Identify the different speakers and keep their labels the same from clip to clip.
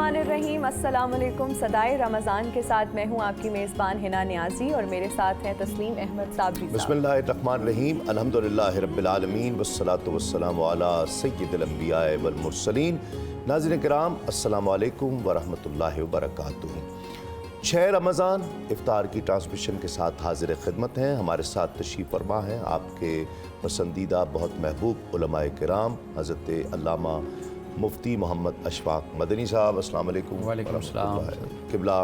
Speaker 1: बिस्मिल्लाहिर्रहमानिर्रहीम। अस्सलाम वालेकुम। सदाए रमज़ान के साथ मैं हूँ आपकी मेज़बान हिना नियाज़ी और मेरे साथ हैं तस्लीम अहमद साबरी।
Speaker 2: बिस्मिल्लाहिर्रहमानिर्रहीम। अल्हम्दुलिल्लाहि रब्बिल आलमीन वस्सलातु वस्सलामु अला सय्यिदिल अंबिया वल मुरसलीन। नाज़रीन किराम, अस्सलामु अलैकुम वरहमतुल्लाहि वबरकातुहू। 6 रमज़ान इफ्तार की ट्रांसमिशन के साथ हाजिर खिदमत हैं। हमारे साथ तशरीफ़ फरमा हैं आपके पसंदीदा बहुत महबूब उलमाए किराम हज़रत अल्लामा मुफ्ती मोहम्मद अशफाक मदनी साहब। अस्सलाम वालेकुम।
Speaker 3: वालेकुम सलाम।
Speaker 2: किबला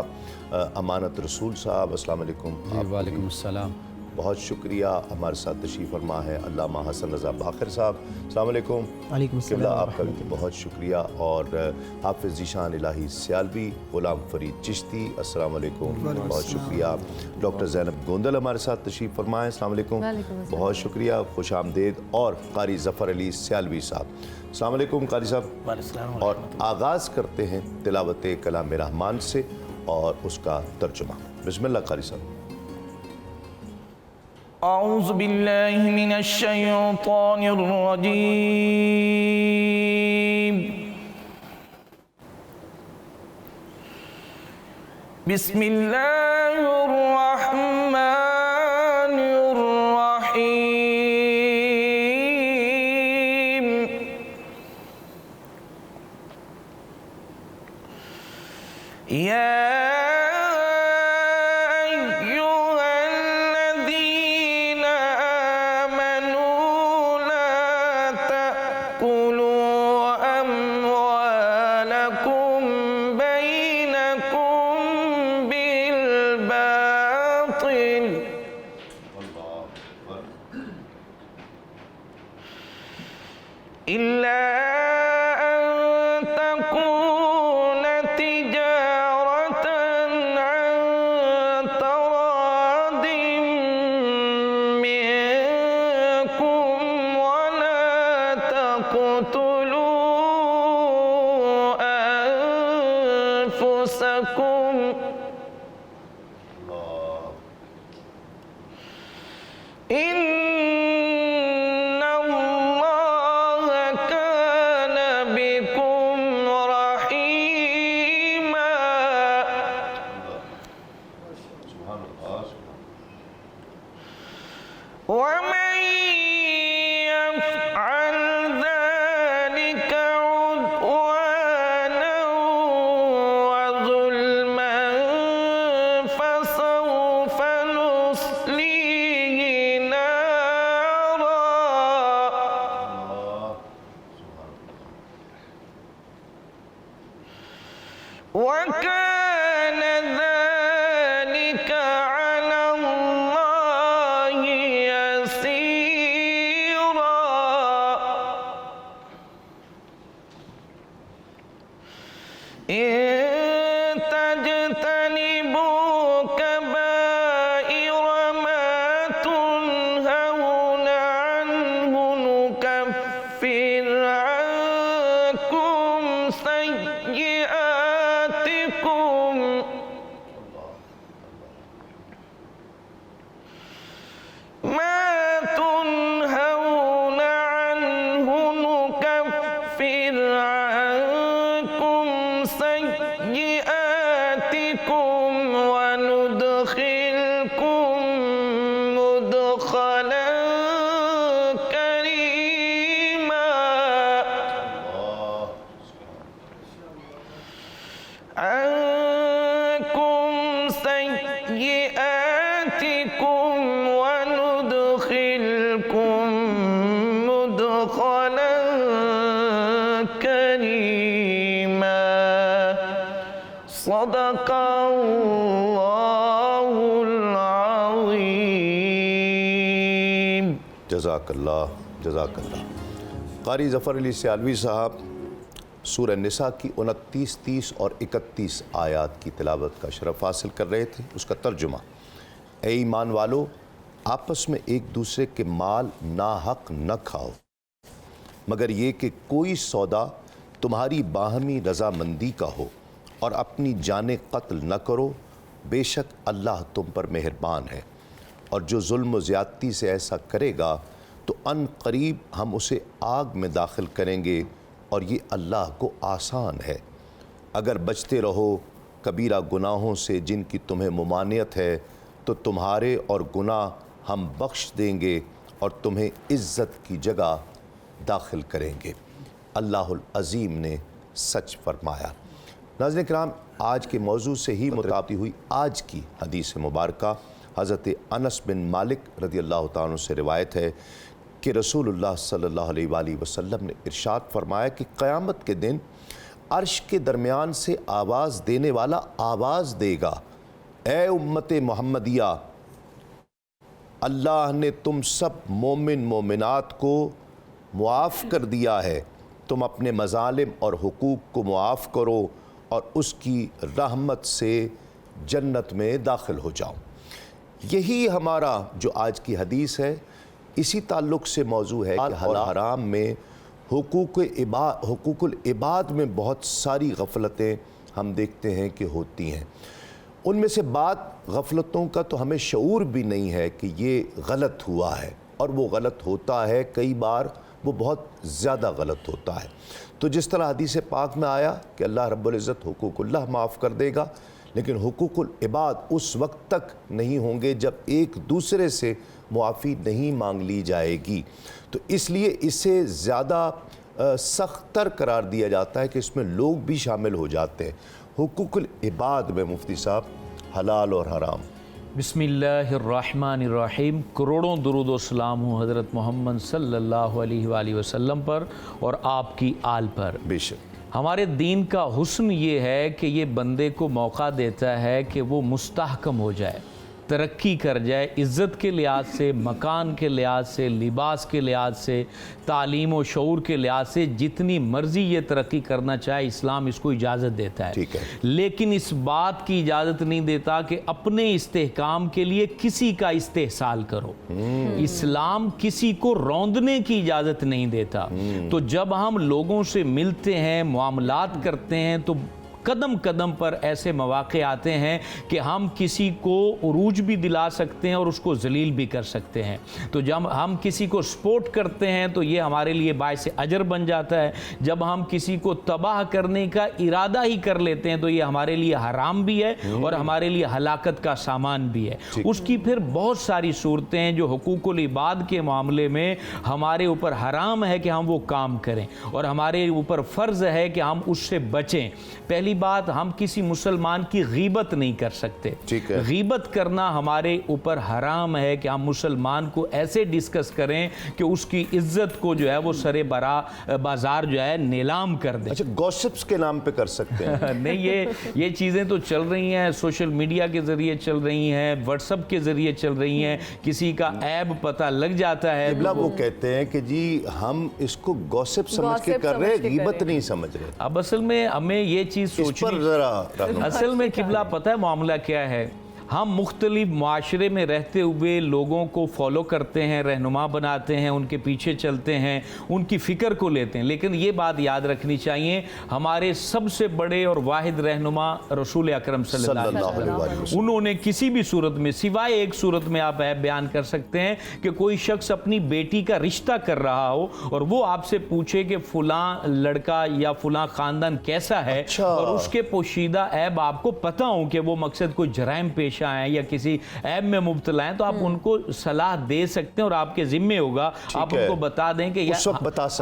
Speaker 2: अमानत रसूल साहब, अस्सलाम वालेकुम।
Speaker 3: वालेकुम सलाम।
Speaker 2: बहुत शुक्रिया। हमारे साथ तशरीफ़ फरमा है अल्लामा हसन रज़ा बाखर साहब। अस्सलाम वालेकुम। किबला आपका भी बहुत शुक्रिया। और हाफिज़ ज़ीशान इलाही सियालवी, ग़ुलाम फ़रीद चिश्ती, अस्सलाम वालेकुम, बहुत शुक्रिया। डॉक्टर ज़ैनब गोंदल हमारे साथ तशरीफ़ फरमाएँ। अस्सलाम वालेकुम, बहुत शुक्रिया, खुश आमदेद। और क़ारी ज़फ़र अली सियालवी साहब, अस्सलाम वालेकुम क़ारी साहब। और आगाज़ करते हैं तिलावत कलाम रहमान से और उसका तर्जुमा। बिस्मिल्लाह क़ारी साहब।
Speaker 4: औज़ु बिल्लाहि मिनश शैतानिर रजीम। बिस्मिल्लाहिर रहमानिर रहीम। या
Speaker 2: जज़ाकल्लाह जज़ाकल्लाह। क़ारी ज़फ़र अली सियालवी साहब सूरह निसा की 29, 30 और 31 आयात की तिलावत का शरफ़ हासिल कर रहे थे। उसका तर्जुमा। ए ईमान वालो, आपस में एक दूसरे के माल नाहक न खाओ, मगर ये कि कोई सौदा तुम्हारी बाहमी रज़ामंदी का हो, और अपनी जाने कत्ल न करो, बेशक अल्लाह तुम पर मेहरबान है। और जो जुल्म ज़्यादती से ऐसा करेगा तो अन करीब हम उसे आग में दाखिल करेंगे, और ये अल्लाह को आसान है। अगर बचते रहो कबीरा गुनाहों से जिनकी तुम्हें मुमानियत है तो तुम्हारे और गुनाह हम बख्श देंगे और तुम्हें इज़्ज़त की जगह दाखिल करेंगे। अल्लाहुल अज़ीम ने सच फरमाया। नाज़रीन किराम, आज के मौजू से ही मुताबिक हुई आज की हदीस मुबारका हज़रत अनस बिन मालिक रज़ियल्लाहु ताला अन्हु से रिवायत है कि रसूलुल्लाह सल्लल्लाहु अलैहि वसल्लम ने इरशाद फरमाया कि क़यामत के दिन अर्श के दरमियान से आवाज़ देने वाला आवाज़ देगा, ए उम्मत मोहम्मदिया, अल्लाह ने तुम सब मोमिन मोमिनात को मुआफ़ कर दिया है, तुम अपने मज़ालिम और हुकूक को मुआफ़ करो और उसकी रहमत से जन्नत में दाखिल हो जाओ। यही हमारा जो आज की हदीस है, इसी ताल्लुक़ से मौजू है कि हलाल हराम में हुकूकुल इबाद में बहुत सारी गफलतें हम देखते हैं कि होती हैं। उनमें से बात गफलतों का तो हमें शऊर भी नहीं है कि ये गलत हुआ है, और वो गलत होता है, कई बार वो बहुत ज़्यादा गलत होता है। तो जिस तरह हदीस पाक में आया कि अल्लाह रब्बुल इज़्ज़त हुकूकुल्लाह माफ़ कर देगा, लेकिन हुकूकुल इबाद उस वक्त तक नहीं होंगे जब एक दूसरे से मुआफ़ी नहीं मांग ली जाएगी। तो इसलिए इसे ज़्यादा सख्तर करार दिया जाता है कि इसमें लोग भी शामिल हो जाते हैं। हुकूकुल इबाद में मुफ्ती साहब हलाल और हराम।
Speaker 3: बिस्मिल्लाहिर्रहमानिर्रहीम। करोड़ों दुरूद व सलाम हो हज़रत मोहम्मद सल्लल्लाहु अलैहि वसल्लम पर और आपकी आल पर।
Speaker 2: बेशक
Speaker 3: हमारे दीन का हुस्न ये है कि ये बंदे को मौका देता है कि वो मुस्तहकम हो जाए, तरक्की कर जाए, इज़्ज़त के लिहाज से, मकान के लिहाज से, लिबास के लिहाज से, तालीम व शऊर के लिहाज से जितनी मर्ज़ी ये तरक्की करना चाहे इस्लाम इसको इजाज़त देता है।
Speaker 2: ठीक है।
Speaker 3: लेकिन इस बात की इजाज़त नहीं देता कि अपने इस्तेहकाम के लिए किसी का इस्तेहसाल करो। इस्लाम किसी को रौंदने की इजाज़त नहीं देता। तो जब हम लोगों से मिलते हैं, मामलात करते हैं, तो कदम कदम पर ऐसे मौक़े आते हैं कि हम किसी को उरूज भी दिला सकते हैं और उसको जलील भी कर सकते हैं। तो जब हम किसी को सपोर्ट करते हैं तो ये हमारे लिए बाइस अजर बन जाता है। जब हम किसी को तबाह करने का इरादा ही कर लेते हैं तो ये हमारे लिए हराम भी है और हमारे लिए हलाकत का सामान भी है। उसकी फिर बहुत सारी सूरतें हैं जो हुकूकुल इबाद के मामले में हमारे ऊपर हराम है कि हम वो काम करें और हमारे ऊपर फ़र्ज़ है कि हम उससे बचें। पहली बात, हम किसी मुसलमान की गीबत नहीं कर सकते। गीबत करना हमारे ऊपर हराम है कि हम मुसलमान को ऐसे डिस्कस करें कि उसकी इज्जत को जो है वो सरे बाजार जो है नीलाम कर दें।
Speaker 2: अच्छा, गॉसिप्स के नाम पे कर सकते हैं?
Speaker 3: नहीं, ये चीज़ें तो चल रही हैं, सोशल मीडिया के ज़रिए चल रही हैं, व्हाट्सएप के ज़रिए चल रही हैं। किसी का ऐब पता लग जाता है
Speaker 2: तो वो कहते हैं कि जी हम इसको गॉसिप समझ के कर रहे हैं, गीबत नहीं समझ रहे।
Speaker 3: अब असल में हमें ये चीज़ असल में किबला पता है मामला क्या है। हम मुख्तलिफ माशरे में रहते हुए लोगों को फॉलो करते हैं, रहनुमा बनाते हैं, उनके पीछे चलते हैं, उनकी फ़िक्र को लेते हैं। लेकिन ये बात याद रखनी चाहिए, हमारे सबसे बड़े और वाहिद रहनुमा रसूल अकरम सल्लल्लाहु अलैहि वसल्लम, उन्होंने किसी भी सूरत में, सिवाय एक सूरत में आप बयान कर सकते हैं कि कोई शख्स अपनी बेटी का रिश्ता कर रहा हो और वो आपसे पूछे कि फ़ुलां लड़का या फ़ुलां ख़ानदान कैसा है, और उसके पोशीदा ऐब आपको पता हो कि वो मकसद कोई जराइम पेश आए या किसी ऐब में मुब्तला हैं, तो आप उनको सलाह दे सकते हैं और आपके जिम्मे होगा आप उनको बता दें कि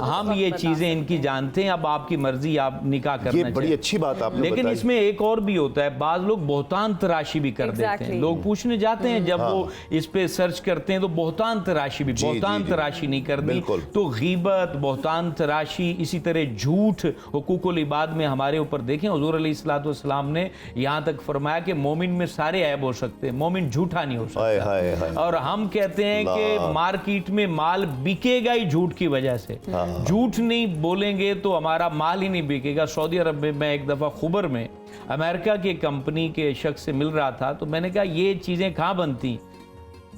Speaker 3: हम ये चीज़ें इनकी जानते हैं, अब आपकी मर्जी, आप निकाह करना चाहिए।
Speaker 2: बड़ी अच्छी बात आपने
Speaker 3: लेकिन इसमें एक और भी होता है, बाज़ लोग बहुतान तराशी भी कर देते हैं। लोग पूछने जाते हैं, जब वो इस पे सर्च करते हैं तो बहुतान तराशी भी, बहुतान तराशी नहीं कर दी तो गीबत, बहुतान तराशी, इसी तरह झूठ हुकूकुल इबाद में हमारे ऊपर देखें हुज़ूर अलैहिस्सलातु वस्सलाम ने यहाँ तक फरमाया कि मोमिन में सारे ऐब हो सकते हैं, मोमिन झूठा नहीं हो सकता। और हम कहते हैं कि मार्केट में माल बिकेगा ही झूठ की वजह से। झूठ नहीं बोलेंगे तो हमारा माल ही नहीं बिकेगा। सऊदी अरब में मैं एक दफ़ा खुबर में अमेरिका की कंपनी के शख्स से मिल रहा था, तो मैंने कहा ये चीज़ें कहाँ बनती?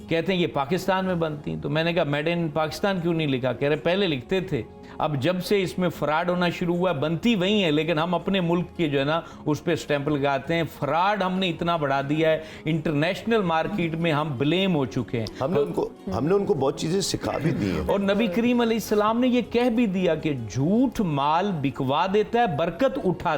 Speaker 3: कहते हैं ये पाकिस्तान में बनती। तो मैंने कहा मेड इन पाकिस्तान क्यों नहीं लिखा? कह रहे पहले लिखते थे, अब जब से इसमें फ्रॉड होना शुरू हुआ, बनती वही है लेकिन हम अपने मुल्क के जो है ना उस पर स्टैंप लगाते हैं। फ्रॉड हमने इतना बढ़ा दिया है, इंटरनेशनल मार्केट में हम ब्लेम हो चुके हैं।
Speaker 2: हमने उनको बहुत चीजें सिखा भी दी हैं।
Speaker 3: और नबी करीम अलैहिस्सलाम ने ये कह भी दिया कि झूठ माल बिकवा देता है, बरकत उठा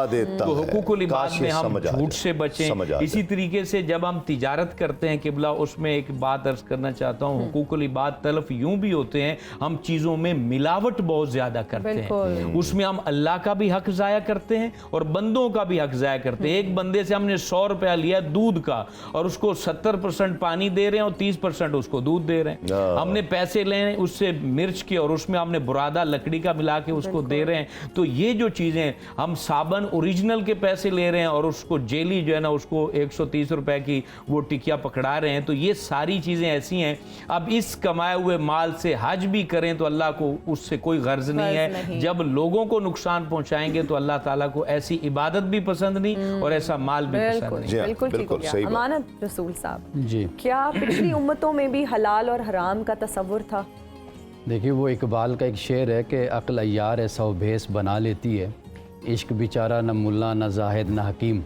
Speaker 3: देता
Speaker 2: तो
Speaker 3: है। हुकूकुल इबाद में हम झूठ से बचें। इसी तरीके से जब हम तिजारत करते हैं किबला, उसमें एक बात अर्ज करना चाहता हूँ, हुकूकुल इबाद तलफ यूं भी होते हैं, हम चीजों में मिलावट बहुत ज्यादा करते हैं, उसमें हम अल्लाह का भी हक जाया करते हैं और बंदों का भी हक जाया करते हैं। एक बंदे से हमने 100 रुपया लिया दूध का और उसको 70% पानी दे रहे हैं और 30% उसको दूध दे रहे हैं। हमने पैसे ले उससे मिर्च के और उसमें हमने बुरादा लकड़ी का मिला के उसको दे रहे हैं। तो ये जो चीजें, हम साबन ओरिजिनल के पैसे ले रहे हैं और उसको जेली जो है ना उसको 130 रुपए की वो टिकिया पकड़ा रहे हैं। तो ये सारी चीजें ऐसी हैं। अब इस कमाए हुए माल से हज भी करें तो अल्लाह को उससे कोई गर्ज नहीं है। जब लोगों को नुकसान पहुंचाएंगे तो अल्लाह ताला को ऐसी इबादत भी पसंद नहीं और ऐसा माल भी पसंद नहीं।
Speaker 1: बिल्कुल सही। अमानत रसूल साहब
Speaker 5: जी,
Speaker 1: क्या पिछली उम्मतों में भी हलाल और हराम का तसव्वुर था?
Speaker 5: देखिए वो इकबाल का एक शेर है कि अक्ल अय्यार है सौ भेस बना लेती है, इश्क बेचारा न मुल्ला न जाहिद न हकीम।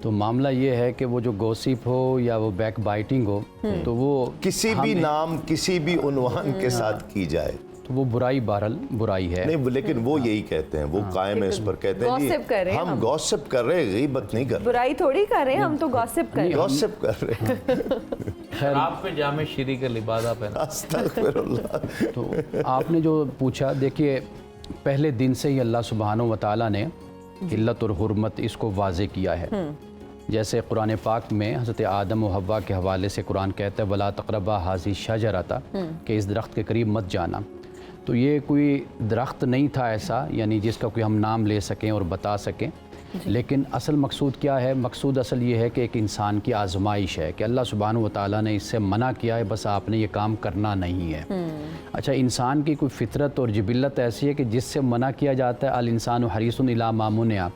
Speaker 5: तो मामला ये है कि वो जो गॉसिप हो या वो बैक बाइटिंग हो तो वो
Speaker 2: किसी भी नाम किसी भी उन्वान के साथ की जाए
Speaker 5: तो वो बुराई बहरहाल बुराई है।
Speaker 2: नहीं, लेकिन वो यही कहते हैं, वो कायम है इस पर, कहते हैं जी हम गॉसिप कर रहे हैं, गीबत नहीं कर रहे,
Speaker 1: बुराई थोड़ी कर रहे हैं, हम तो गॉसिप कर रहे हैं।
Speaker 2: गॉसिप कर रहे हैं।
Speaker 3: आप पे जामे श्री का लिबादा पहना।
Speaker 2: अस्तगफिरुल्लाह।
Speaker 5: तो आपने जो पूछा, देखिए पहले दिन से ही अल्लाह सुब्हानहू व तआला ने हिल्लत और हुर्मत इसको वाज़े किया है। जैसे कुरान पाक में हज़रत आदम और हव्वा के हवाले से कुरान कहता है वला तक़रबा हाज़ी शजरता, कि इस दरख्त के करीब मत जाना। तो ये कोई दरख्त नहीं था ऐसा, यानी जिसका कोई हम नाम ले सकें और बता सकें, लेकिन असल मकसूद क्या है? मकसूद असल ये है कि एक इंसान की आजमाइश है कि अल्लाह सुब्हानहू व तआला ने इससे मना किया है, बस आपने ये काम करना नहीं है। अच्छा, इंसान की कोई फितरत और जिबिल्लत ऐसी है कि जिससे मना किया जाता है, अल इंसान हरीसुन इला मा मुनिअ,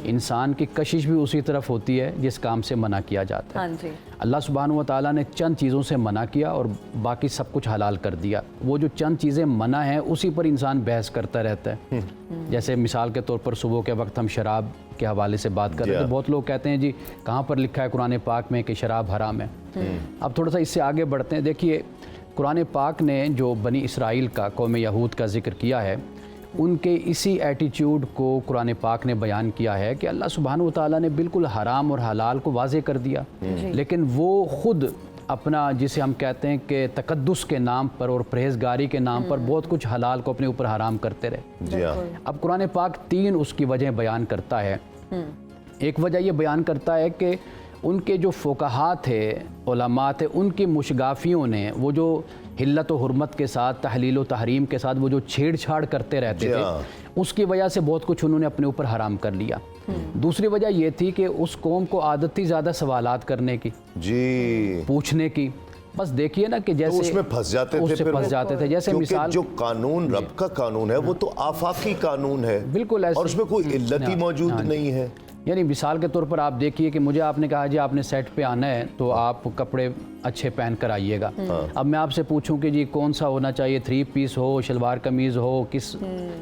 Speaker 5: इंसान की कशिश भी उसी तरफ होती है जिस काम से मना किया जाता है।
Speaker 1: हाँ जी।
Speaker 5: अल्लाह सुब्हानहू व तआला ने चंद चीज़ों से मना किया और बाकी सब कुछ हलाल कर दिया। वो जो चंद चीज़ें मना हैं उसी पर इंसान बहस करता रहता है। जैसे मिसाल के तौर पर सुबह के वक्त हम शराब के हवाले से बात कर रहे थे, बहुत लोग कहते हैं जी कहाँ पर लिखा है कुरान पाक में कि शराब हराम है। अब थोड़ा सा इससे आगे बढ़ते हैं। देखिए कुरान पाक ने जो बनी इसराइल का, कौम यहूद का जिक्र किया है, उनके इसी एटीट्यूड को कुरान पाक ने बयान किया है कि अल्लाह सुब्हानहू व तआला ने बिल्कुल हराम और हलाल को वाज़े कर दिया, लेकिन वो ख़ुद अपना, जिसे हम कहते हैं कि तकद्दुस के नाम पर और परहेज़गारी के नाम पर बहुत कुछ हलाल को अपने ऊपर हराम करते रहे। अब कुरान पाक 3 उसकी वजह बयान करता है। एक वजह ये बयान करता है कि उनके जो फ़ुक़हा थे, उलमा थे, उनकी मुशगाफियों ने वो जो हिल्लत व हुर्मत के साथ, तहलील व तहरीम के साथ वो जो छेड़छाड़ करते रहते थे, उसकी वजह से बहुत कुछ उन्होंने अपने ऊपर हराम कर लिया। दूसरी वजह ये थी कि उस कौम को आदत थी ज़्यादा सवालात करने की, जी, पूछने की। बस देखिए ना कि जैसे
Speaker 2: तो उसमें फंस जाते थे,
Speaker 5: जैसे मिसाल
Speaker 2: जो कानून रब का कानून है वो तो आफाकी कानून है,
Speaker 5: बिल्कुल ऐसे,
Speaker 2: और उसमें कोई इल्लत ही मौजूद नहीं है।
Speaker 5: यानी मिसाल के तौर पर आप देखिए कि मुझे आपने कहा जी आपने सेट पे आना है तो आप कपड़े अच्छे पहन कर आइएगा। अब मैं आपसे पूछूं कि जी कौन सा होना चाहिए, 3 पीस हो, शलवार कमीज हो, किस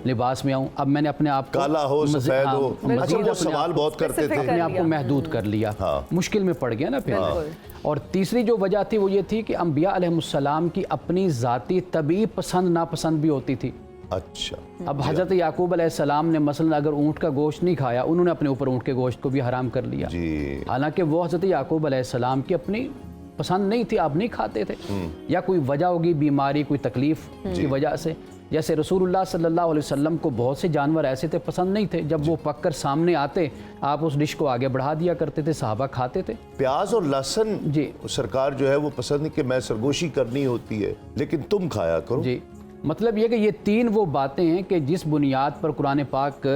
Speaker 5: लिबास में आऊं? अब मैंने अपने आप को
Speaker 2: काला हो, सफेद हो, अच्छा वो सवाल बहुत करते थे,
Speaker 5: अपने आप को महदूद कर लिया, मुश्किल में पड़ गया ना फिर। और तीसरी जो वजह थी वो ये थी कि अंबिया अलैहिमुस्सलाम की अपनी ज़ाती तबी पसंद नापसंद भी होती थी।
Speaker 2: अच्छा,
Speaker 5: अब हज़रत याकूब अलैहिस्सलाम ने मसलन अगर ऊँट का गोश्त नहीं खाया, उन्होंने अपने ऊपर ऊँट के गोश्त को भी हराम कर लिया, हालांकि वो हज़रत याकूब अलैहिस्सलाम की अपनी पसंद नहीं थी, आप नहीं खाते थे, या कोई वजह होगी, बीमारी, कोई तकलीफ की वजह से। जैसे रसूलुल्लाह सल्लल्लाहु अलैहि वसल्लम को बहुत से जानवर ऐसे थे पसंद नहीं थे, जब वो पककर सामने आते आप उस डिश को आगे बढ़ा दिया करते थे, सहाबा खाते थे।
Speaker 2: प्याज और लहसुन जी सरकार जो है वो पसंद नहीं कि मैं सरगोशी करनी होती है, लेकिन तुम खाया करो जी।
Speaker 5: मतलब ये कि ये 3 वो बातें हैं कि जिस बुनियाद पर कुरान पाक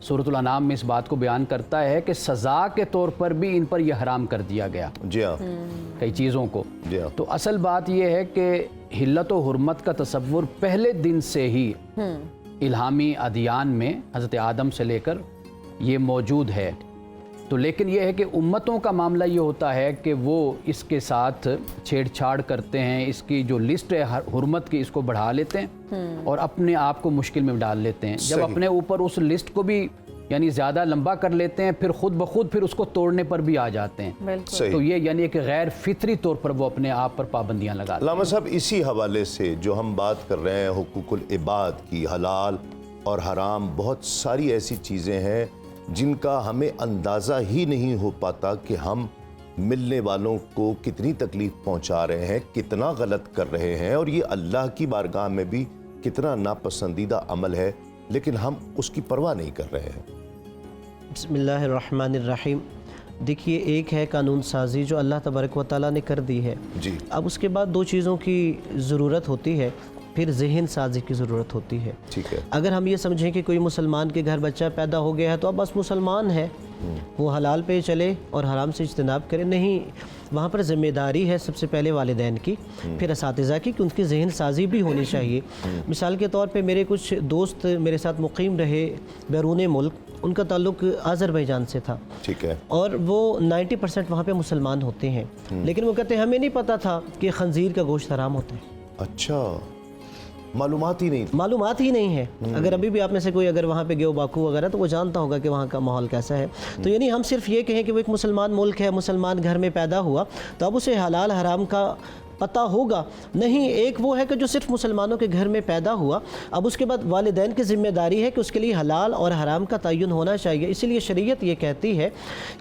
Speaker 5: सूरतुल अनाम में इस बात को बयान करता है कि सज़ा के तौर पर भी इन पर यह हराम कर दिया गया, जी हाँ, कई चीज़ों को, जी हाँ। तो असल बात यह है कि हिल्लत व हुर्मत का तसव्वुर पहले दिन से ही इल्हामी अदियान में हज़रत आदम से लेकर ये मौजूद है। तो लेकिन ये है कि उम्मतों का मामला ये होता है कि वो इसके साथ छेड़छाड़ करते हैं, इसकी जो लिस्ट है हुर्मत की इसको बढ़ा लेते हैं और अपने आप को मुश्किल में डाल लेते हैं। जब
Speaker 2: सही।
Speaker 5: अपने ऊपर उस लिस्ट को भी यानी ज़्यादा लंबा कर लेते हैं, फिर खुद ब खुद फिर उसको तोड़ने पर भी आ जाते हैं।
Speaker 1: बिल्कुल।
Speaker 2: सही।
Speaker 5: तो ये यानी एक गैर फितरी तौर पर वो अपने आप पर पाबंदियाँ लगाते हैं।
Speaker 2: लामा साहब, इसी हवाले से जो हम बात कर रहे हैं हुकूकुल इबाद की, हलाल और हराम, बहुत सारी ऐसी चीज़ें हैं जिनका हमें अंदाज़ा ही नहीं हो पाता कि हम मिलने वालों को कितनी तकलीफ़ पहुंचा रहे हैं, कितना गलत कर रहे हैं, और ये अल्लाह की बारगाह में भी कितना नापसंदीदा अमल है, लेकिन हम उसकी परवाह नहीं कर रहे हैं।
Speaker 6: बिस्मिल्लाहिर्रहमानिर्रहीम। देखिए, एक है कानून साजी जो अल्लाह तबारक व तआला ने कर दी है
Speaker 2: जी।
Speaker 6: अब उसके बाद दो चीज़ों की ज़रूरत होती है, फिर जहन साजी की ज़रूरत होती है।
Speaker 2: ठीक है।
Speaker 6: अगर हम ये समझें कि कोई मुसलमान के घर बच्चा पैदा हो गया है तो अब बस मुसलमान है, वो हलाल पे चले और हराम से इज्तनाब करे, नहीं, वहाँ पर ज़िम्मेदारी है सबसे पहले वालिदैन की, फिर असातिज़ा की, कि उनकी जहन साजी भी होनी चाहिए। मिसाल के तौर पे मेरे कुछ दोस्त मेरे साथ मुकीम रहे बैरून मुल्क, उनका ताल्लुक़ आज़रबैजान से था।
Speaker 2: ठीक है।
Speaker 6: और वो 90% वहाँ पे मुसलमान होते हैं, लेकिन वो कहते हैं हमें नहीं पता था कि खंजीर का गोश्त हराम होता है।
Speaker 2: अच्छा, मालूमात ही नहीं थी।
Speaker 6: मालूमात ही नहीं है। अगर अभी भी आप में से कोई अगर वहाँ पे गयो बाकू वगैरह तो वो जानता होगा कि वहाँ का माहौल कैसा है। तो यानी हम सिर्फ ये कहें कि वो एक मुसलमान मुल्क है, मुसलमान घर में पैदा हुआ, तो अब उसे हलाल हराम का पता होगा नहीं। एक वो है कि जो सिर्फ मुसलमानों के घर में पैदा हुआ, अब उसके बाद वालिदैन की ज़िम्मेदारी है कि उसके लिए हलाल और हराम का तयन होना चाहिए। इसीलिए शरीयत ये कहती है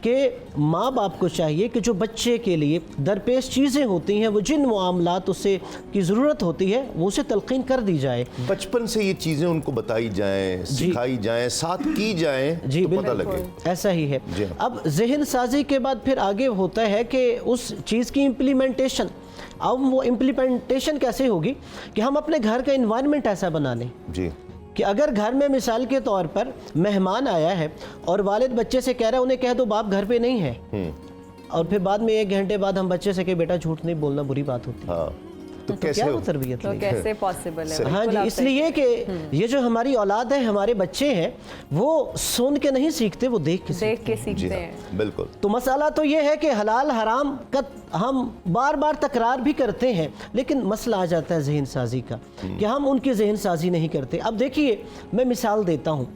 Speaker 6: कि माँ बाप को चाहिए कि जो बच्चे के लिए दरपेश चीज़ें होती हैं, वो जिन मामलात उसे की ज़रूरत होती है वो उसे तलक़ीन कर दी जाए।
Speaker 2: बचपन से ये चीज़ें उनको बताई जाएं, सिखाई जाएं, साथ की जाएं,
Speaker 6: जी,
Speaker 2: तो पता
Speaker 6: बिल्कुल
Speaker 2: लगे।
Speaker 6: ऐसा ही है।
Speaker 2: जी।
Speaker 6: अब जहन साजी के बाद फिर आगे होता है कि उस चीज़ की इम्प्लीमेंटेशन। अब वो इम्प्लीमेंटेशन कैसे होगी कि हम अपने घर का इन्वायरमेंट ऐसा बना लें
Speaker 2: जी।
Speaker 6: कि अगर घर में मिसाल के तौर पर मेहमान आया है और वालिद बच्चे से कह रहा है उन्हें कह दो बाप घर पे नहीं है, और फिर बाद में 1 घंटे बाद हम बच्चे से कहे बेटा झूठ नहीं बोलना, बुरी बात होती है।
Speaker 2: हाँ, तो
Speaker 6: तो
Speaker 2: कैसे
Speaker 6: क्या वो
Speaker 2: हो?
Speaker 6: तरबियत
Speaker 1: तो
Speaker 6: नहीं?
Speaker 1: कैसे पॉसिबल है?
Speaker 6: हाँ
Speaker 1: बिल्कुल
Speaker 6: जी,
Speaker 1: आप
Speaker 6: इसलिए कि ये जो हमारी औलाद है, हमारे बच्चे हैं, वो सुन के नहीं सीखते, वो देख के
Speaker 1: देख के
Speaker 2: जी
Speaker 1: सीखते
Speaker 2: हाँ,
Speaker 1: हैं।
Speaker 2: बिल्कुल।
Speaker 6: तो मसाला तो ये है कि हलाल हराम का हम बार बार तकरार भी करते हैं, लेकिन मसला आ जाता है जहन साजी का कि हम उनकी जहन साजी नहीं करते। अब देखिए, मैं मिसाल देता हूँ।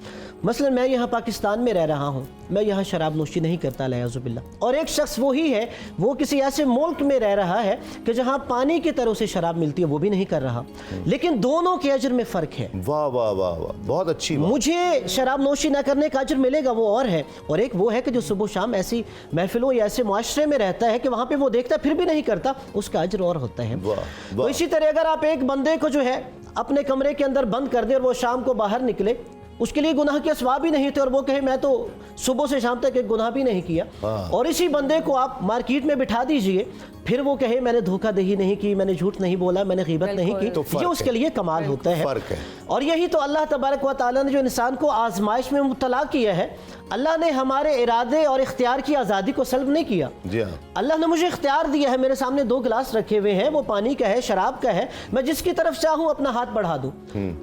Speaker 6: मसलन मैं यहाँ पाकिस्तान में रह रहा हूँ, मैं यहाँ शराब नोशी नहीं करता लियाज़ुबिल्लाह, और एक शख्स वो ही है, वो किसी ऐसे मुल्क में रह रहा है कि जहाँ पानी की तरह से शराब मिलती है, वो भी नहीं कर रहा, लेकिन दोनों के अजर में फ़र्क है।
Speaker 2: वाह वाह वाह वाह, बहुत अच्छी बात।
Speaker 6: मुझे शराब नोशी न करने का अजर मिलेगा, वो और है, और एक वो है कि जो सुबह शाम ऐसी महफिलों या ऐसे मुआशरे में रहता है कि वहाँ पे वो देखता फिर भी नहीं करता, उसका अजर और होता है।
Speaker 2: वाह,
Speaker 6: तो
Speaker 2: वाह।
Speaker 6: इसी तरह अगर आप एक बंदे को जो है अपने कमरे के अंदर बंद कर दे और वो शाम को बाहर निकले, उसके लिए गुनाह के असबाब भी नहीं थे, और वो कहे मैं तो सुबह से शाम तक एक गुनाह भी नहीं किया, और इसी बंदे को आप मार्केट में बिठा दीजिए, फिर वो कहे मैंने धोखाधड़ी नहीं की, मैंने झूठ नहीं बोला, मैंने गीबत नहीं की,
Speaker 2: तो फर्क
Speaker 6: ये उसके
Speaker 2: है।
Speaker 6: लिए कमाल होता है।
Speaker 2: फर्क है।
Speaker 6: और यही तो अल्लाह तबारक व तआला ने जो इंसान को आजमाइश में मुब्तला किया है, अल्लाह ने हमारे इरादे और इख्तियार की आज़ादी को सल्ब नहीं किया।
Speaker 2: जी हाँ।
Speaker 6: अल्लाह ने मुझे इख्तियार दिया है, मेरे सामने 2 गिलास रखे हुए हैं, वो पानी का है, शराब का है, मैं जिसकी तरफ चाहूँ अपना हाथ बढ़ा दूँ,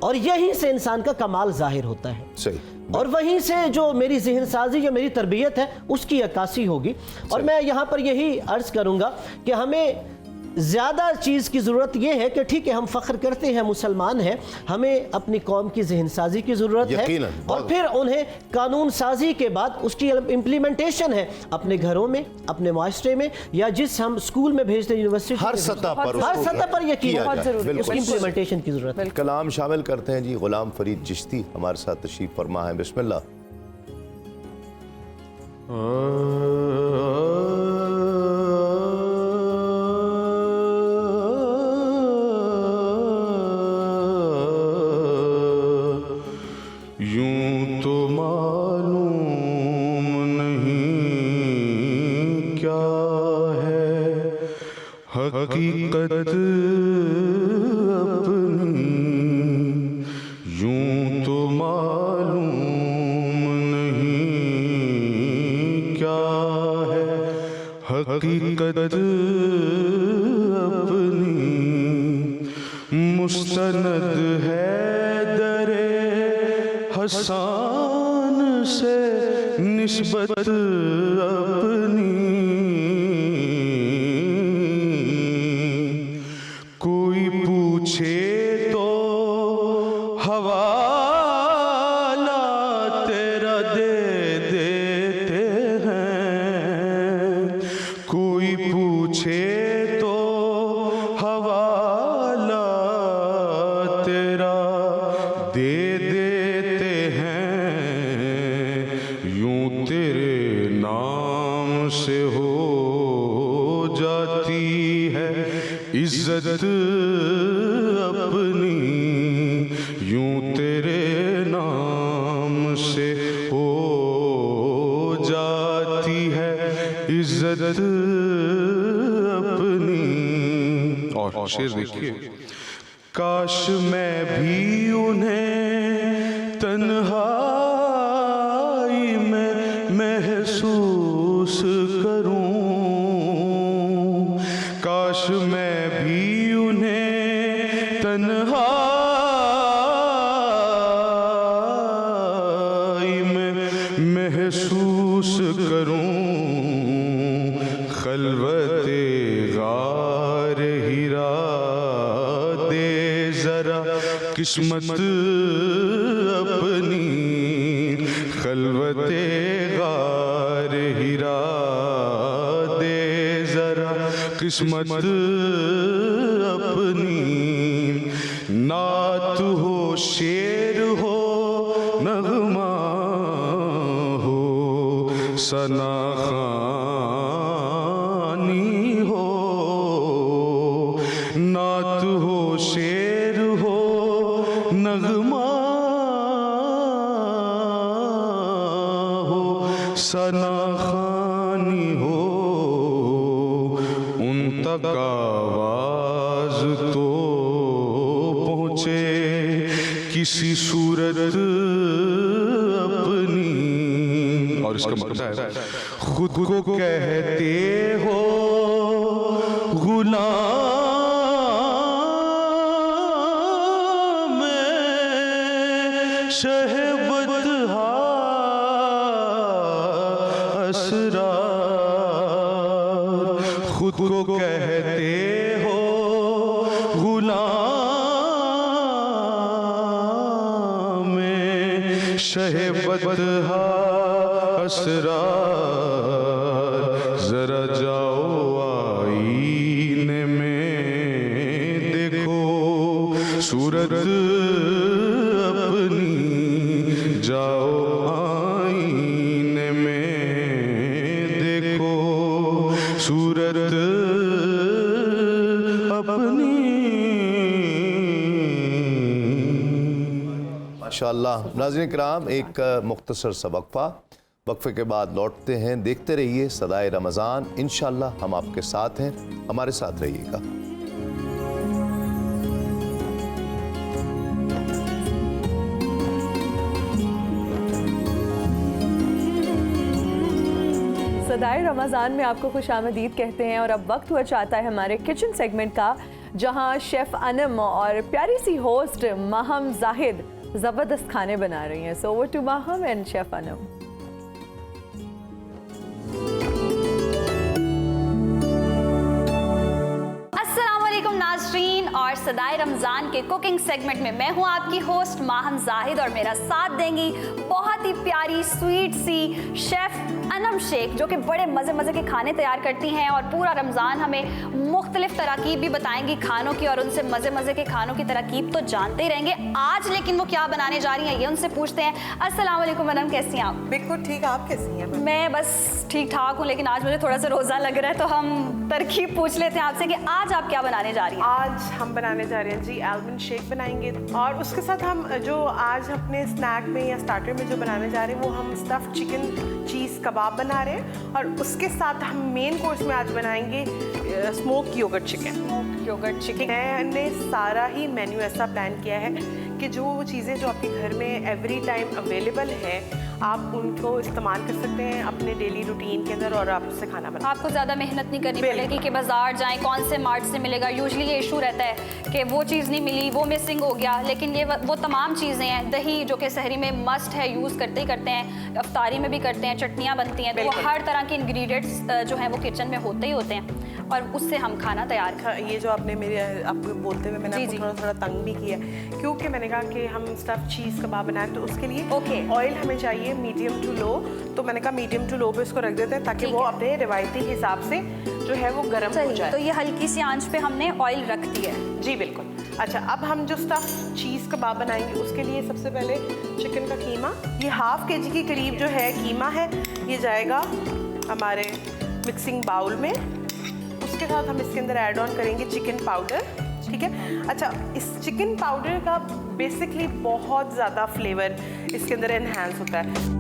Speaker 6: और यहीं से इंसान का कमाल जाहिर होता है।
Speaker 2: सही।
Speaker 6: और वहीं से जो मेरी जहन साजी या मेरी तरबियत है उसकी अक्कासी होगी। और मैं यहाँ पर यही अर्ज़ करूँगा कि हमें ज़्यादा चीज़ की ज़रूरत यह है कि ठीक है हम फ़ख्र करते हैं मुसलमान हैं, हमें अपनी कौम की जहन साजी की ज़रूरत है,
Speaker 2: यकीनन,
Speaker 6: और
Speaker 2: बहुत।
Speaker 6: फिर उन्हें कानून साजी के बाद उसकी इम्प्लीमेंटेशन है अपने घरों में, अपने माशरे में, या जिस हम स्कूल में भेजते हैं, यूनिवर्सिटी
Speaker 2: हर
Speaker 6: में
Speaker 2: सतह
Speaker 6: भेजते हैं,
Speaker 2: पर
Speaker 6: हर
Speaker 2: उसको
Speaker 6: सतह पर यकीन
Speaker 2: किया
Speaker 1: बहुत
Speaker 2: जाए।
Speaker 1: ज़रूरी है।
Speaker 2: बिल्कुल।
Speaker 6: उसकी इम्प्लीमेंटेशन की ज़रूरत है।
Speaker 2: कलाम शामिल करते हैं जी। गुलाम फरीद चिश्ती हमारे साथ तशरीफ फरमा है। बिस्मिल्लाह।
Speaker 7: यूं तो मालूम नहीं क्या है हकीकत अपनी, यूं तो मालूम नहीं क्या है हकीकत अपनी, मुस्तनद है दरे हसान से निस्बत अपनी कोई पूछे तो हवाला तेरा दे देते हैं, कोई पूछे तो हवाला तेरा दे देते हैं, यूं तेरे नाम से हो जाती है इज्जत अपनी, यूं तेरे नाम से हो जाती है इज्जत अपनी। और शेर देखिए, काश मैं भी उन्हें तन्हाई में महसूस करूं, काश मैं भी उन्हें तन्हाई में महसूस करूं, खलवते गार हीरा दे जरा किस्मत अपनी, खलवते गार हीरा दे जरा किस्मत अपनी। नात हो शेर हो नगमा हो सना खानी हो, नात हो शेर हो नगमा हो सना खानी हो, उन तक आवाज तो पहुँचे किसी सूरत अपनी। और इसका मतलब है खुद को कहते हो गुलाम शहबत असरार, खुद को कहते हो गुलाम शहबत असरार, जरा जाओ आईने में देखो सूरत अपनी, जाओ आईने में देखो सूरत अपनी।
Speaker 2: माशाअल्लाह। नाज़रीन किराम, एक मुख्तसर सा वक्फा, वक्फे के बाद लौटते हैं। देखते रहिए सदाए रमज़ान, इंशाअल्लाह हम आपके साथ हैं, हमारे साथ रहिएगा।
Speaker 1: सदाए रमज़ान में आपको खुशामदीद कहते हैं और अब वक्त हुआ चाहता है हमारे किचन सेगमेंट का, जहां शेफ़ अनम और प्यारी सी होस्ट माहम जाहिद ज़बरदस्त खाने बना रही हैं। So over to Maham and chef Anam.
Speaker 8: नाज़रीन, और सदाए रमज़ान के कुकिंग सेगमेंट में मैं हूं आपकी होस्ट माहम जाहिद और मेरा साथ देंगी बहुत ही प्यारी स्वीट सी शेफ़ अनम शेख, जो कि बड़े मज़े मज़े के खाने तैयार करती हैं और पूरा रमज़ान हमें मुख्तलिफ तरकीब भी बताएंगी खानों की, और उनसे मज़े मज़े के खानों की तरकीब तो जानते ही रहेंगे। आज लेकिन वो क्या बनाने जा रही हैं ये उनसे पूछते हैं। अस्सलाम वालेकुम अनम, कैसी हैं आप?
Speaker 9: बिल्कुल ठीक, आप कैसी हैं?
Speaker 8: मैं बस ठीक ठाक हूँ, लेकिन आज मुझे थोड़ा सा रोज़ा लग रहा है, तो हम तरकीब पूछ लेते हैं आपसे कि आज आप क्या बनाने जा रही हैं?
Speaker 9: आज हम बनाने जा रहे हैं जी आलमंड शेक बनाएंगे, और उसके साथ हम जो आज अपने स्नैक में या स्टार्टर में जो बनाने जा रहे हैं वो हम स्टफ़ चिकन चीज़ कबाब बना रहे हैं, और उसके साथ हम मेन कोर्स में आज बनाएंगे smoke yogurt chicken.
Speaker 8: Yogurt chicken
Speaker 9: मैंने सारा ही मेन्यू ऐसा प्लान किया है कि जो चीज़ें जो आपके घर में एवरी टाइम अवेलेबल है आप उनको इस्तेमाल कर सकते हैं अपने डेली रूटीन के अंदर और आप उससे खाना बना।
Speaker 8: आपको ज़्यादा मेहनत नहीं करनी
Speaker 9: बिल्कुल।
Speaker 8: पड़ेगी कि बाजार जाएं, कौन से मार्ट से मिलेगा। यूजुअली ये इशू रहता है कि वो चीज़ नहीं मिली, वो मिसिंग हो गया, लेकिन ये वो तमाम चीज़ें हैं। दही जो कि सहरी में मस्ट है, यूज़ करते ही करते हैं, अफ्तारी में भी करते हैं, चटनियाँ बनती हैं, तो वो
Speaker 9: बिल्कुल।
Speaker 8: हर तरह के इंग्रेडिएंट्स जो हैं वो किचन में होते ही होते हैं और उससे हम खाना तैयार करते
Speaker 9: ये जो आपने मेरे आपको बोलते हुए मैंने
Speaker 8: जी,
Speaker 9: आपको
Speaker 8: जी।
Speaker 9: थोड़ा थोड़ा तंग भी किया क्योंकि मैंने कहा कि हम स्टफ चीज़ कबाब बनाएं तो उसके लिए
Speaker 8: ओके।
Speaker 9: ऑयल हमें चाहिए मीडियम टू लो, तो मैंने कहा मीडियम टू लो पे इसको रख देते हैं ताकि
Speaker 8: ठीक
Speaker 9: वो
Speaker 8: है।
Speaker 9: अपने रिवायती हिसाब से जो है वो गर्म हो
Speaker 8: हैं।
Speaker 9: जाए।
Speaker 8: तो ये हल्की सी आंच पे हमने ऑयल रख दी है।
Speaker 9: जी बिल्कुल। अच्छा, अब हम जो स्टफ चीज़ कबाब बनाएंगे उसके लिए सबसे पहले चिकन का कीमा, ये ½ kg के करीब जो है कीमा है, ये जाएगा हमारे मिक्सिंग बाउल में। उसके साथ हम इसके अंदर ऐड ऑन करेंगे चिकन पाउडर, ठीक है। अच्छा, इस चिकन पाउडर का बेसिकली बहुत ज़्यादा फ्लेवर इसके अंदर एनहांस होता है।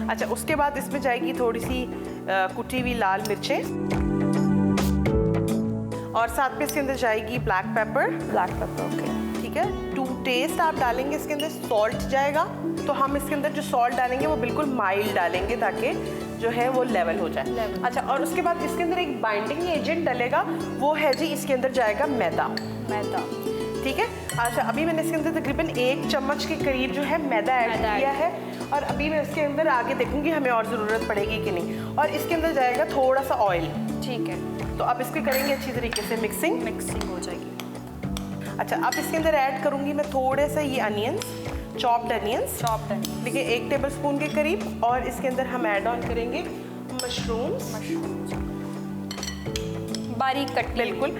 Speaker 9: अच्छा, उसके बाद इसमें जाएगी थोड़ी सी कुटी हुई लाल मिर्चें और साथ में इसके अंदर जाएगी ब्लैक पेपर, ओके, ठीक है। टू टेस्ट आप डालेंगे इसके अंदर, सॉल्ट जाएगा, तो हम इसके अंदर जो सॉल्ट डालेंगे वो बिल्कुल माइल्ड डालेंगे ताकि जो है वो लेवल हो जाए। अच्छा, और उसके बाद इसके अंदर एक बाइंडिंग एजेंट डलेगा, वो है जी इसके अंदर जाएगा मैदा, ठीक है। अच्छा, अभी मैंने इसके अंदर तकरीबन 1 चम्मच के करीब जो है मैदा ऐड किया है और अभी मैं इसके अंदर आगे देखूंगी हमें और ज़रूरत पड़ेगी कि नहीं। और इसके अंदर जाएगा थोड़ा सा ऑयल,
Speaker 8: ठीक है।
Speaker 9: तो अब इसको करेंगे अच्छी तरीके से मिक्सिंग
Speaker 8: हो जाएगी।
Speaker 9: अच्छा, अब इसके अंदर ऐड करूंगी मैं थोड़े से ये अनियंस, चॉप्ड अनियंस, देखिए 1 टेबलस्पून के करीब, और इसके अंदर हम ऐड ऑन करेंगे मशरूम्स,
Speaker 8: बारीक कट,
Speaker 9: बिल्कुल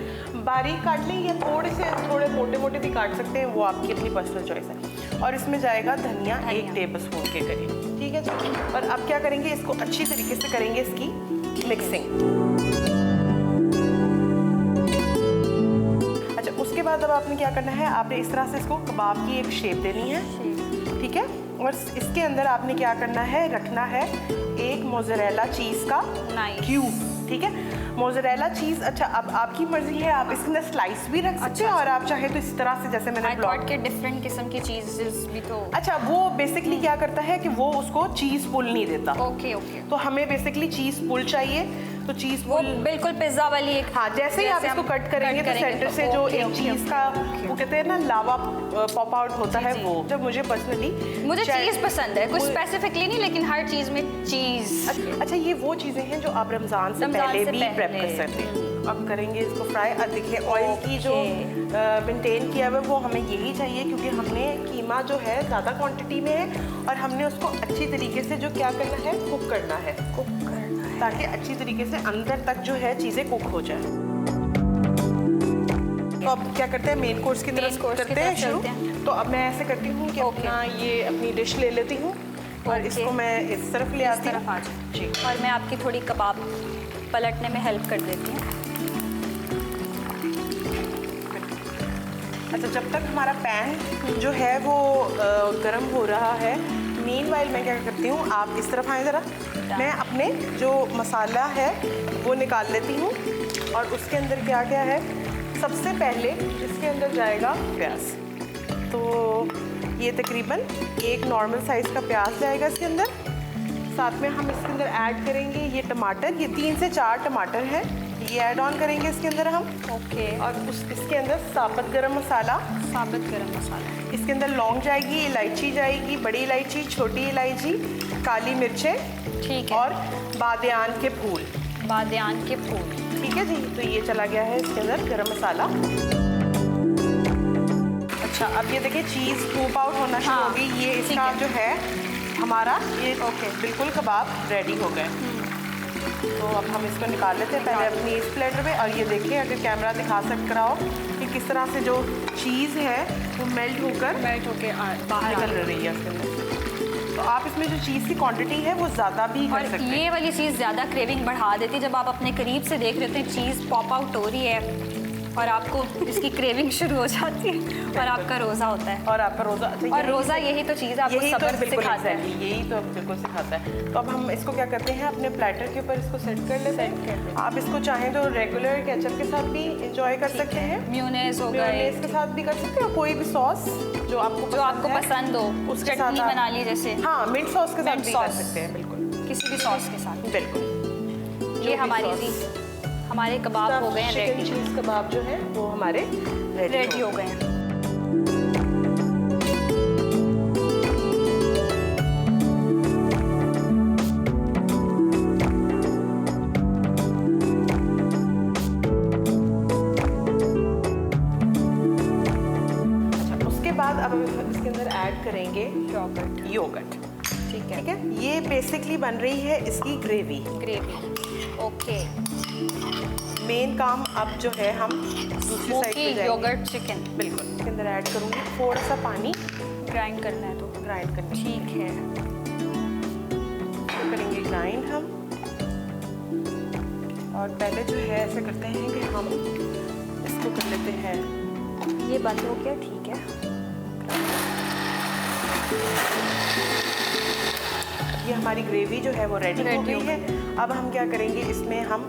Speaker 9: बारीक काट लें या थोड़े मोटे मोटे भी काट सकते हैं, वो आपकी अपनी पर्सनल चॉइस है। और इसमें जाएगा धनिया 1 टेबलस्पून के करीब, ठीक है जी। और अब क्या करेंगे, इसको अच्छी तरीके से करेंगे इसकी मिक्सिंग। अच्छा, उसके बाद अब आपने क्या करना है, आपने इस तरह से इसको कबाब की एक शेप देनी है, ठीक है। और इसके अंदर आपने क्या करना है, रखना है एक मोज़रेला चीज़ का क्यूब, ठीक है। मोज़रेला चीज़, अच्छा अब आपकी मर्जी है, आप इसके अंदर स्लाइस भी रख सकते हैं और आप चाहे तो इस तरह से जैसे मैंने ब्लॉक
Speaker 8: के डिफरेंट किस्म की चीज़ेस भी तो।
Speaker 9: अच्छा, वो बेसिकली क्या करता है कि वो उसको चीज़ पुल नहीं देता।
Speaker 8: ओके।
Speaker 9: तो हमें बेसिकली चीज़ पुल चाहिए, तो चीज़
Speaker 8: वो
Speaker 9: पुल
Speaker 8: बिल्कुल पिज्जा वाली एक,
Speaker 9: हाँ, जैसे ही आप इसको कट करेंगे तो सेंटर से जो एक चीज़ का वो कहते हैं ना लावा पॉप आउट होता है, वो जब मुझे पर्सनली
Speaker 8: मुझे चीज़ पसंद है, कुछ स्पेसिफिकली नहीं, लेकिन हर चीज़ में चीज़।
Speaker 9: अच्छा, ये वो चीज़ें हैं जो आप रमज़ान से पहले भी प्रेप कर सकते हैं। अब करेंगे इसको फ्राई। अब देखिए ऑयल की जो मेंटेन किया हुआ है वो हमें यही चाहिए, क्योंकि हमने कीमा जो है ज़्यादा क्वांटिटी में है और हमने उसको अच्छी तरीके से जो क्या करना है, कुक करना है, ताकि अच्छी तरीके से अंदर तक जो है चीज़ें कुक हो जाए। तो अब क्या करते हैं, मेन कोर्स की तरफ करते हैं शुरू। तो अब मैं ऐसे करती हूँ कि अपनी डिश ले लेती हूँ और इसको मैं इस तरफ ले आती हूँ जी,
Speaker 8: और मैं आपकी थोड़ी कबाब पलटने में हेल्प कर देती हूँ।
Speaker 9: अच्छा, जब तक हमारा पैन जो है वो गर्म हो रहा है, मीनवाइल मैं क्या करती हूँ, आप इस तरफ आए ज़रा, मैं अपने जो मसाला है वो निकाल लेती हूँ और उसके अंदर क्या क्या है। सबसे पहले इसके अंदर जाएगा प्याज, तो ये तकरीबन एक नॉर्मल साइज़ का प्याज जाएगा इसके अंदर। साथ में हम इसके अंदर ऐड करेंगे ये टमाटर, ये 3 से 4 टमाटर हैं, ये ऐड ऑन करेंगे इसके अंदर हम,
Speaker 8: ओके।
Speaker 9: और इसके अंदर साबुत गरम मसाला, इसके अंदर लौंग जाएगी, इलायची जाएगी, बड़ी इलायची, छोटी इलायची, काली मिर्चें,
Speaker 8: ठीक है,
Speaker 9: और बादियान के फूल,
Speaker 8: ठीक
Speaker 9: है जी। तो ये चला गया है इसके अंदर गरम मसाला। अच्छा, अब ये देखिए चीज़ पॉप आउट होना शुरू हो गई, ये इसका जो है हमारा ये बिल्कुल कबाब रेडी हो गए। तो अब हम इसको निकाल लेते हैं पहले अपनी इस प्लेटर में, और ये देखिए अगर कैमरा दिखा सकता हो कि किस तरह से जो चीज़ है वो मेल्ट होकर बाहर निकल रही है इसके अंदर। तो आप इसमें जो चीज़ की क्वांटिटी है वो ज़्यादा भी कर सकते हैं।
Speaker 8: ये वाली चीज़ ज़्यादा क्रेविंग बढ़ा देती है, जब आप अपने करीब से देख रहे होते हैं चीज़ पॉप आउट हो रही है और आपको इसकी क्रेविंग शुरू हो जाती है और आपका रोज़ा होता है।
Speaker 9: और आपका रोज़ा, अच्छा,
Speaker 8: और रोज़ा यही तो चीज़ आपको
Speaker 9: यही तो
Speaker 8: सब्र
Speaker 9: बिल्कुल
Speaker 8: सिखाता है।
Speaker 9: exactly, यही तो बिल्कुल सिखाता है। तो अब हम इसको क्या करते हैं, अपने प्लेटर के ऊपर इसको सेट कर लेते हैं। आप इसको चाहें तो रेगुलर केचप के साथ भी इंजॉय कर सकते हैं,
Speaker 8: म्यूनेज़ हो गए,
Speaker 9: मेयोनेज़ के साथ भी कर सकते हैं, कोई भी सॉस जो आपको
Speaker 8: पसंद हो,
Speaker 9: उसके
Speaker 8: चटनी
Speaker 9: साथ
Speaker 8: बना ली जैसे,
Speaker 9: हाँ, मिंट सॉस के साथ
Speaker 8: मिंट
Speaker 9: भी कर
Speaker 8: सॉस।
Speaker 9: सकते हैं, बिल्कुल
Speaker 8: किसी भी सॉस के साथ।
Speaker 9: बिल्कुल।
Speaker 8: ये हमारे कबाब हो गए हैं
Speaker 9: चिकन
Speaker 8: रेडी,
Speaker 9: चीज़ कबाब जो है वो हमारे
Speaker 8: रेडी हो गए हैं।
Speaker 9: अच्छा, उसके बाद अब हम इसके अंदर ऐड करेंगे योगर्ट।
Speaker 8: ठीक
Speaker 9: ठीक है, ये बेसिकली बन रही है इसकी ग्रेवी।
Speaker 8: ओके।
Speaker 9: मेन काम अब जो है हम दूसरी साइड पे जाएंगे।
Speaker 8: योगर्ट चिकन
Speaker 9: बिल्कुल, इसके अंदर ऐड करूँगी थोड़ा सा पानी,
Speaker 8: ग्राइंड करना है तो
Speaker 9: ग्राइंड करना।
Speaker 8: ठीक है।
Speaker 9: तो करेंगे ग्राइंड हम, और पहले जो है ऐसे करते हैं कि हम इसको कर लेते हैं।
Speaker 8: ये बंद हो गया, ठीक है।
Speaker 9: ये हमारी ग्रेवी जो है वो रेडी हो गई है। अब हम क्या करेंगे, इसमें हम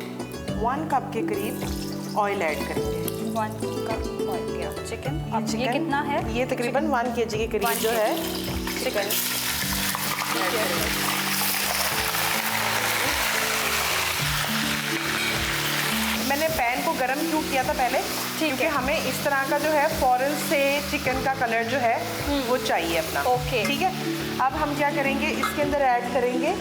Speaker 9: 1 कप के करीब ऑयल ऐड करेंगे।
Speaker 8: 1 कप ऑयल। चिकन, अब ये
Speaker 9: चिकन
Speaker 8: कितना है?
Speaker 9: ये तकरीबन 1 kg के करीब जो है चिकन। मैंने पैन को गरम क्यों किया था पहले, क्योंकि हमें इस तरह का जो है फौरन से चिकन का कलर जो है वो चाहिए अपना।
Speaker 8: ओके।
Speaker 9: ठीक है, अब हम क्या करेंगे, इसके अंदर ऐड करेंगे,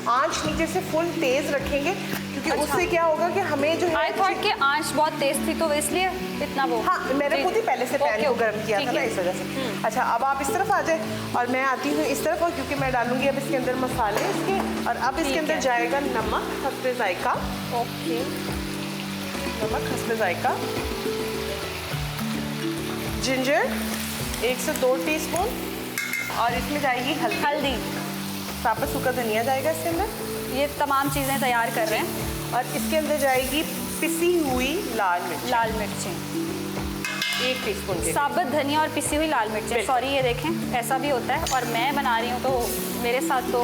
Speaker 9: आंच नीचे से फुल तेज रखेंगे, क्योंकि उससे क्या होगा कि हमें जो है
Speaker 8: आई थॉट कि आंच बहुत तेज थी तो इसलिए इतना वो।
Speaker 9: हाँ, मैंने खुद ही पहले से पैन को गर्म किया था ना, इस वजह से। अच्छा, अब आप इस तरफ आ जाए और मैं आती हूँ इस तरफ, और क्योंकि मैं डालूंगी अब इसके अंदर मसाले इसके, और अब इसके अंदर जाएगा नमक, हस्बे जायका।
Speaker 8: ओके।
Speaker 9: नमक, हस्बे जायका, जिंजर 1 से 2 टीस्पून, और इसमें जाएगी हल्दी, साबुत सूखा धनिया जाएगा इसके अंदर।
Speaker 8: ये तमाम चीज़ें तैयार कर रहे हैं।
Speaker 9: और इसके अंदर जाएगी पिसी हुई लाल मिर्चें 1 टीस्पून के।
Speaker 8: साबुत धनिया और पिसी हुई लाल मिर्चें। सॉरी, ये देखें ऐसा भी होता है, और मैं बना रही हूँ तो मेरे साथ तो।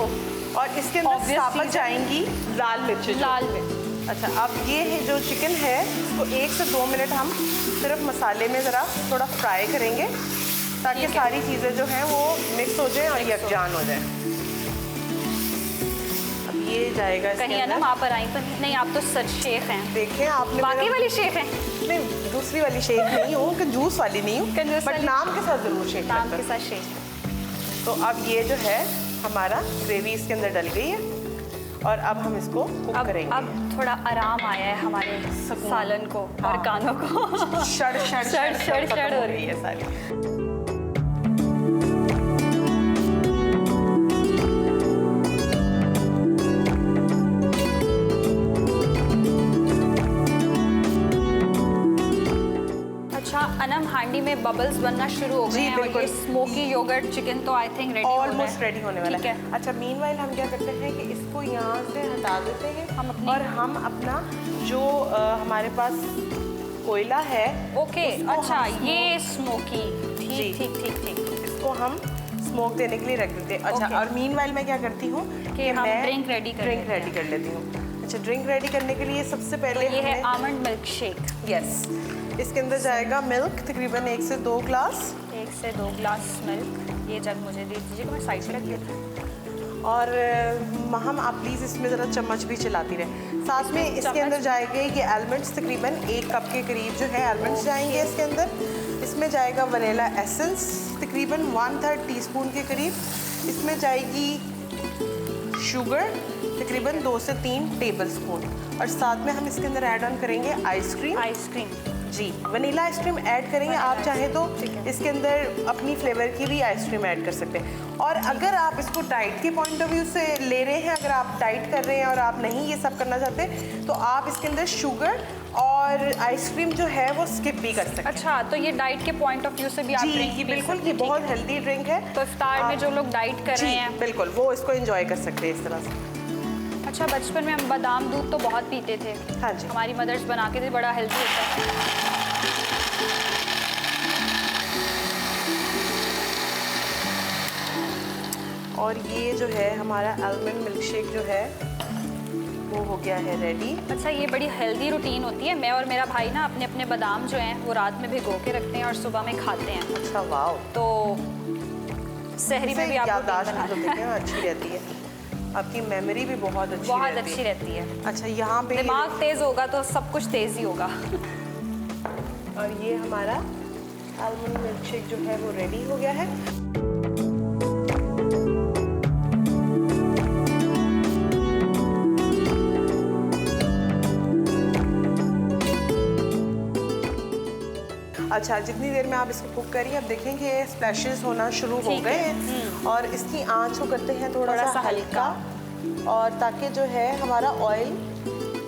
Speaker 9: और इसके अंदर साबुत जाएंगी लाल मिर्च। अच्छा, अब ये है जो चिकन है, इसको 1 से 2 मिनट हम सिर्फ मसाले में ज़रा थोड़ा फ्राई करेंगे, ताकि सारी चीज़ें जो हैं वो मिक्स हो जाएं और यकजान हो जाएं। अब ये जाएगा इसके
Speaker 8: कहीं
Speaker 9: अंदर।
Speaker 8: ना वहाँ पर आई तो नहीं, आप तो सच शेफ हैं।
Speaker 9: देखें आपने,
Speaker 8: बाकी वाली शेफ हैं?
Speaker 9: नहीं, दूसरी वाली शेफ नहीं हूँ, कंजूस वाली नहीं हूँ, बट नाम के साथ ज़रूर शेफ।
Speaker 8: नाम के साथ शेफ।
Speaker 9: तो अब ये जो है हमारा ग्रेवी इसके अंदर डल गई है, और अब हम इसको कुक करेंगे।
Speaker 8: अब थोड़ा आराम आया है हमारे सालन को और कानों को।
Speaker 9: शड़ हो रही है सारी।
Speaker 8: अनम, हांडी में बबल्स बनना शुरू हो गए हैं और ये स्मोकी योगर्ट चिकन तो I think ready
Speaker 9: almost ready होने वाला है। अच्छा, मीनवाइल हम क्या करते हैं कि इसको यहाँ से हटा देते हैं और हम अपना जो हमारे पास कोयला है।
Speaker 8: ओके, अच्छा, ये स्मोकी, ठीक ठीक ठीक ठीक,
Speaker 9: इसको हम स्मोक देने के लिए रख देते हैं। अच्छा, और मीनवाइल मैं क्या करती हूँ
Speaker 8: कि हम ड्रिंक रेडी
Speaker 9: कर लेती हूँ। अच्छा, ड्रिंक रेडी करने के लिए सबसे पहले
Speaker 8: ये है आमंड मिल्क शेक।
Speaker 9: यस, इसके अंदर जाएगा मिल्क तकरीबन 1 से 2 ग्लास।
Speaker 8: 1 से 2 ग्लास मिल्क। ये जग मुझे दे दीजिएगा, मैं साइड पे रख देती हूँ।
Speaker 9: और महम, आप प्लीज़ इसमें ज़रा चम्मच भी चलाती रहे। साथ में इसके अंदर जाएंगे ये आलमंड्स, तकरीबन 1 कप के करीब जो है आलमंड्स जाएंगे इसके अंदर। इसमें जाएगा वनीला एसेंस तकरीबन 1/3 टीस्पून के करीब। इसमें जाएगी शुगर तकरीबन 2 से 3 टेबल स्पून, और साथ में हम इसके अंदर ऐड ऑन करेंगे आइसक्रीम। जी, वनीला आइसक्रीम ऐड करेंगे। आप चाहें तो इसके अंदर अपनी फ्लेवर की भी आइसक्रीम ऐड कर सकते हैं। और अगर आप इसको डाइट के पॉइंट ऑफ व्यू से ले रहे हैं, अगर आप डाइट कर रहे हैं और आप नहीं ये सब करना चाहते, तो आप इसके अंदर शुगर और आइसक्रीम जो है वो स्किप भी कर सकते हैं।
Speaker 8: अच्छा, तो ये डाइट के पॉइंट ऑफ व्यू से भी आप ड्रिंक
Speaker 9: जी, बिल्कुल, ये बहुत हेल्दी ड्रिंक है।
Speaker 8: तो इफ्तार में जो लोग डाइट कर रहे हैं,
Speaker 9: बिल्कुल वो इसको एंजॉय कर सकते हैं इस तरह से।
Speaker 8: अच्छा, बचपन में हम बादाम दूध तो बहुत पीते थे।
Speaker 9: हाँ जी।
Speaker 8: हमारी मदर्स बना के थे, बड़ा हेल्दी होता है।
Speaker 9: और ये जो है हमारा आलमंड मिल्क शेक जो है वो हो गया है रेडी।
Speaker 8: अच्छा, ये बड़ी हेल्दी रूटीन होती है। मैं और मेरा भाई ना अपने अपने बादाम जो हैं वो रात में भिगो के रखते हैं और सुबह में खाते हैं।
Speaker 9: अच्छा, वाह।
Speaker 8: तो सहरी में भी आप
Speaker 9: याददाश्त तो देखें अच्छी रहती है, आपकी मेमोरी भी बहुत अच्छी
Speaker 8: रहती है।
Speaker 9: अच्छा, यहाँ पे
Speaker 8: दिमाग तेज होगा तो सब कुछ तेज ही होगा।
Speaker 9: और ये हमारा आलमंड मिल्क शेक जो है वो रेडी हो गया है। अच्छा, जितनी देर में आप इसको कुक करिए, अब देखेंगे स्प्लैशेस होना शुरू हो गए हैं और इसकी आंच को करते हैं थोड़ा सा हल्का, और ताकि जो है हमारा ऑयल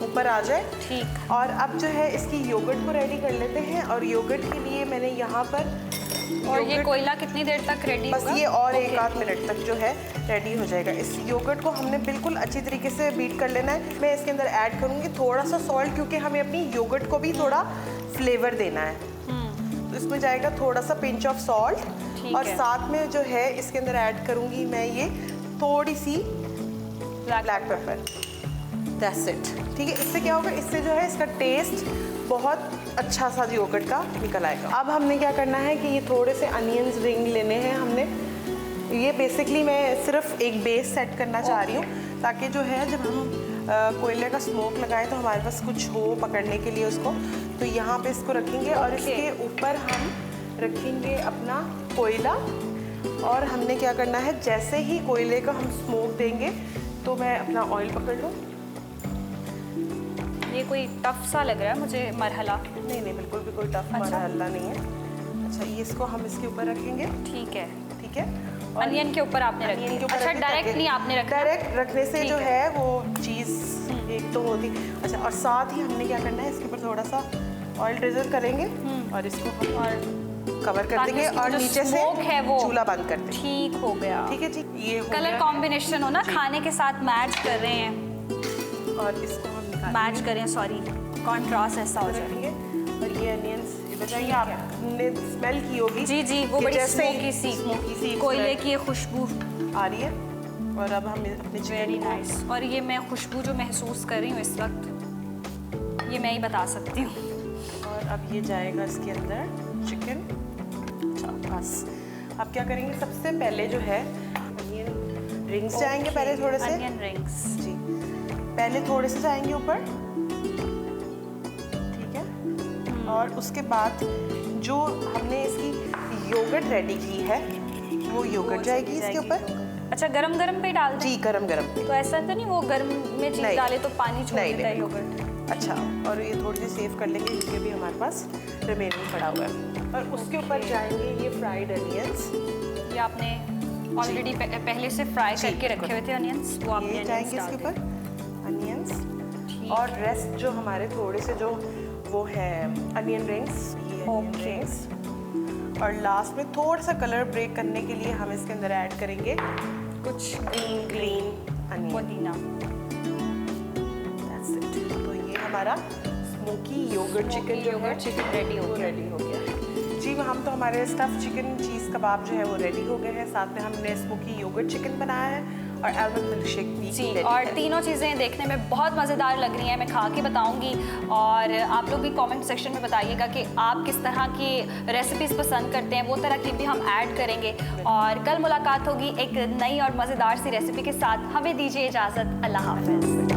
Speaker 9: ऊपर आ जाए।
Speaker 8: ठीक।
Speaker 9: और अब जो है इसकी योगर्ट को रेडी कर लेते हैं, और योगर्ट के लिए मैंने यहाँ पर
Speaker 8: और ये कोयला कितनी देर तक रेडी
Speaker 9: बस
Speaker 8: होगा?
Speaker 9: ये और एक आध मिनट तक जो है रेडी हो जाएगा। इस योगर्ट को हमने बिल्कुल अच्छी तरीके से बीट कर लेना है। मैं इसके अंदर ऐड करूँगी थोड़ा सा सॉल्ट, क्योंकि हमें अपनी योगर्ट को भी थोड़ा फ्लेवर देना है। तो इसमें जाएगा थोड़ा सा पिंच ऑफ सॉल्ट, और साथ में जो है इसके अंदर ऐड करूँगी मैं ये थोड़ी सी ब्लैक पेपर। That's it. ठीक है, इससे क्या होगा, इससे जो है इसका टेस्ट बहुत अच्छा सा योगर्ट का निकल आएगा। अब हमने क्या करना है कि ये थोड़े से अनियंस रिंग लेने हैं हमने। ये बेसिकली मैं सिर्फ एक बेस सेट करना चाह रही हूँ, ताकि जो है जब हम कोयले का स्मोक लगाएं तो हमारे पास कुछ हो पकड़ने के लिए उसको। तो यहाँ पे इसको रखेंगे और इसके ऊपर हम रखेंगे अपना कोयला। और हमने क्या करना है, जैसे ही कोयले का हम स्मोक देंगे तो मैं अपना ऑयल पकड़ लूँ।
Speaker 8: ये कोई टफ सा लग रहा है मुझे मरहला।
Speaker 9: नहीं, बिल्कुल भी कोई टफ मरहला नहीं है। अच्छा, ये इसको हम इसके ऊपर रखेंगे।
Speaker 8: ठीक है।
Speaker 9: ठीक है,
Speaker 8: अनियन के ऊपर आपने रखी है। अच्छा, डायरेक्ट नहीं आपने रखा?
Speaker 9: डायरेक्ट रखने से जो है वो चीज़ एक तो होती। अच्छा, और साथ ही हमने क्या करना है, इसके ऊपर थोड़ा सा ऑयल ड्रिजल करेंगे और इसको हम और कवर कर देंगे और नीचे से
Speaker 8: है वो
Speaker 9: चूल्हा बंद कर देंगे।
Speaker 8: ठीक हो गया।
Speaker 9: ठीक है जी, ये
Speaker 8: कलर कॉम्बिनेशन हो ना, खाने के साथ मैच कर रहे हैं,
Speaker 9: और इसको हम
Speaker 8: मैच करें, सॉरी कंट्रास्ट ऐसा हो जाएगा।
Speaker 9: और ये अनियंस बताइए, आपने स्मेल की होगी।
Speaker 8: जी, वो बड़ी स्मोकी सी कोयले की खुशबू
Speaker 9: आ रही है। और अब हम अपने
Speaker 8: वेरी नाइस। और ये मैं खुशबू जो महसूस कर रही हूँ इस वक्त, ये मैं ही बता सकती हूँ।
Speaker 9: और अब ये जाएगा इसके अंदर चिकन। अच्छा, बस अब क्या करेंगे, सबसे पहले जो है अनियन रिंग्स जाएंगे। पहले थोड़े से
Speaker 8: अनियन रिंग्स
Speaker 9: जी, पहले थोड़े से जाएंगे ऊपर। ठीक है, और उसके बाद जो हमने इसकी योगर्ट रेडी की है वो योगर्ट जाएगी इसके ऊपर।
Speaker 8: अच्छा, गरम गरम पे डाल दें?
Speaker 9: जी, गरम गरम पे।
Speaker 8: तो ऐसा तो नहीं वो गर्म में चीज़ डाले तो पानी छोड़ देता है योगर्ट?
Speaker 9: अच्छा, और ये थोड़ी सी सेव कर लेंगे, ये भी हमारे पास रिमेनिंग पड़ा हुआ है। और उसके ऊपर जाएंगे ये फ्राइड अनियंस।
Speaker 8: ये आपने ऑलरेडी पहले से फ्राई करके रखे हुए थे अनियंस, वो आपने
Speaker 9: जाएंगे इसके ऊपर अनियंस। और रेस्ट जो हमारे थोड़े से जो वो है अनियन रिंग्स, ये अनियन रिंग्स। और लास्ट में थोड़ा सा कलर ब्रेक करने के लिए हम इसके अंदर ऐड करेंगे कुछ ग्रीन अनियन,
Speaker 8: पुदीना।
Speaker 9: That's it. तो ये हमारा स्मोकी योगर्ट चिकन जो है
Speaker 8: रेडी हो गया।
Speaker 9: रेडी हो गया जी। हम तो हमारे स्टफ चिकन चीज़ कबाब जो है वो रेडी हो गए हैं। साथ में हमने स्मोकी योगर्ट चिकन बनाया है और आलमंड मिल्क शेक भी
Speaker 8: जी,
Speaker 9: ready
Speaker 8: और
Speaker 9: है।
Speaker 8: तीनों चीज़ें देखने में बहुत मज़ेदार लग रही हैं। मैं खा के बताऊंगी, और आप लोग भी कमेंट सेक्शन में बताइएगा कि आप किस तरह की रेसिपीज़ पसंद करते हैं, वो तरह की भी हम ऐड करेंगे। और कल मुलाकात होगी एक नई और मज़ेदार सी रेसिपी के साथ। हमें दीजिए इजाज़त, अल्लाह हाफ़िज़।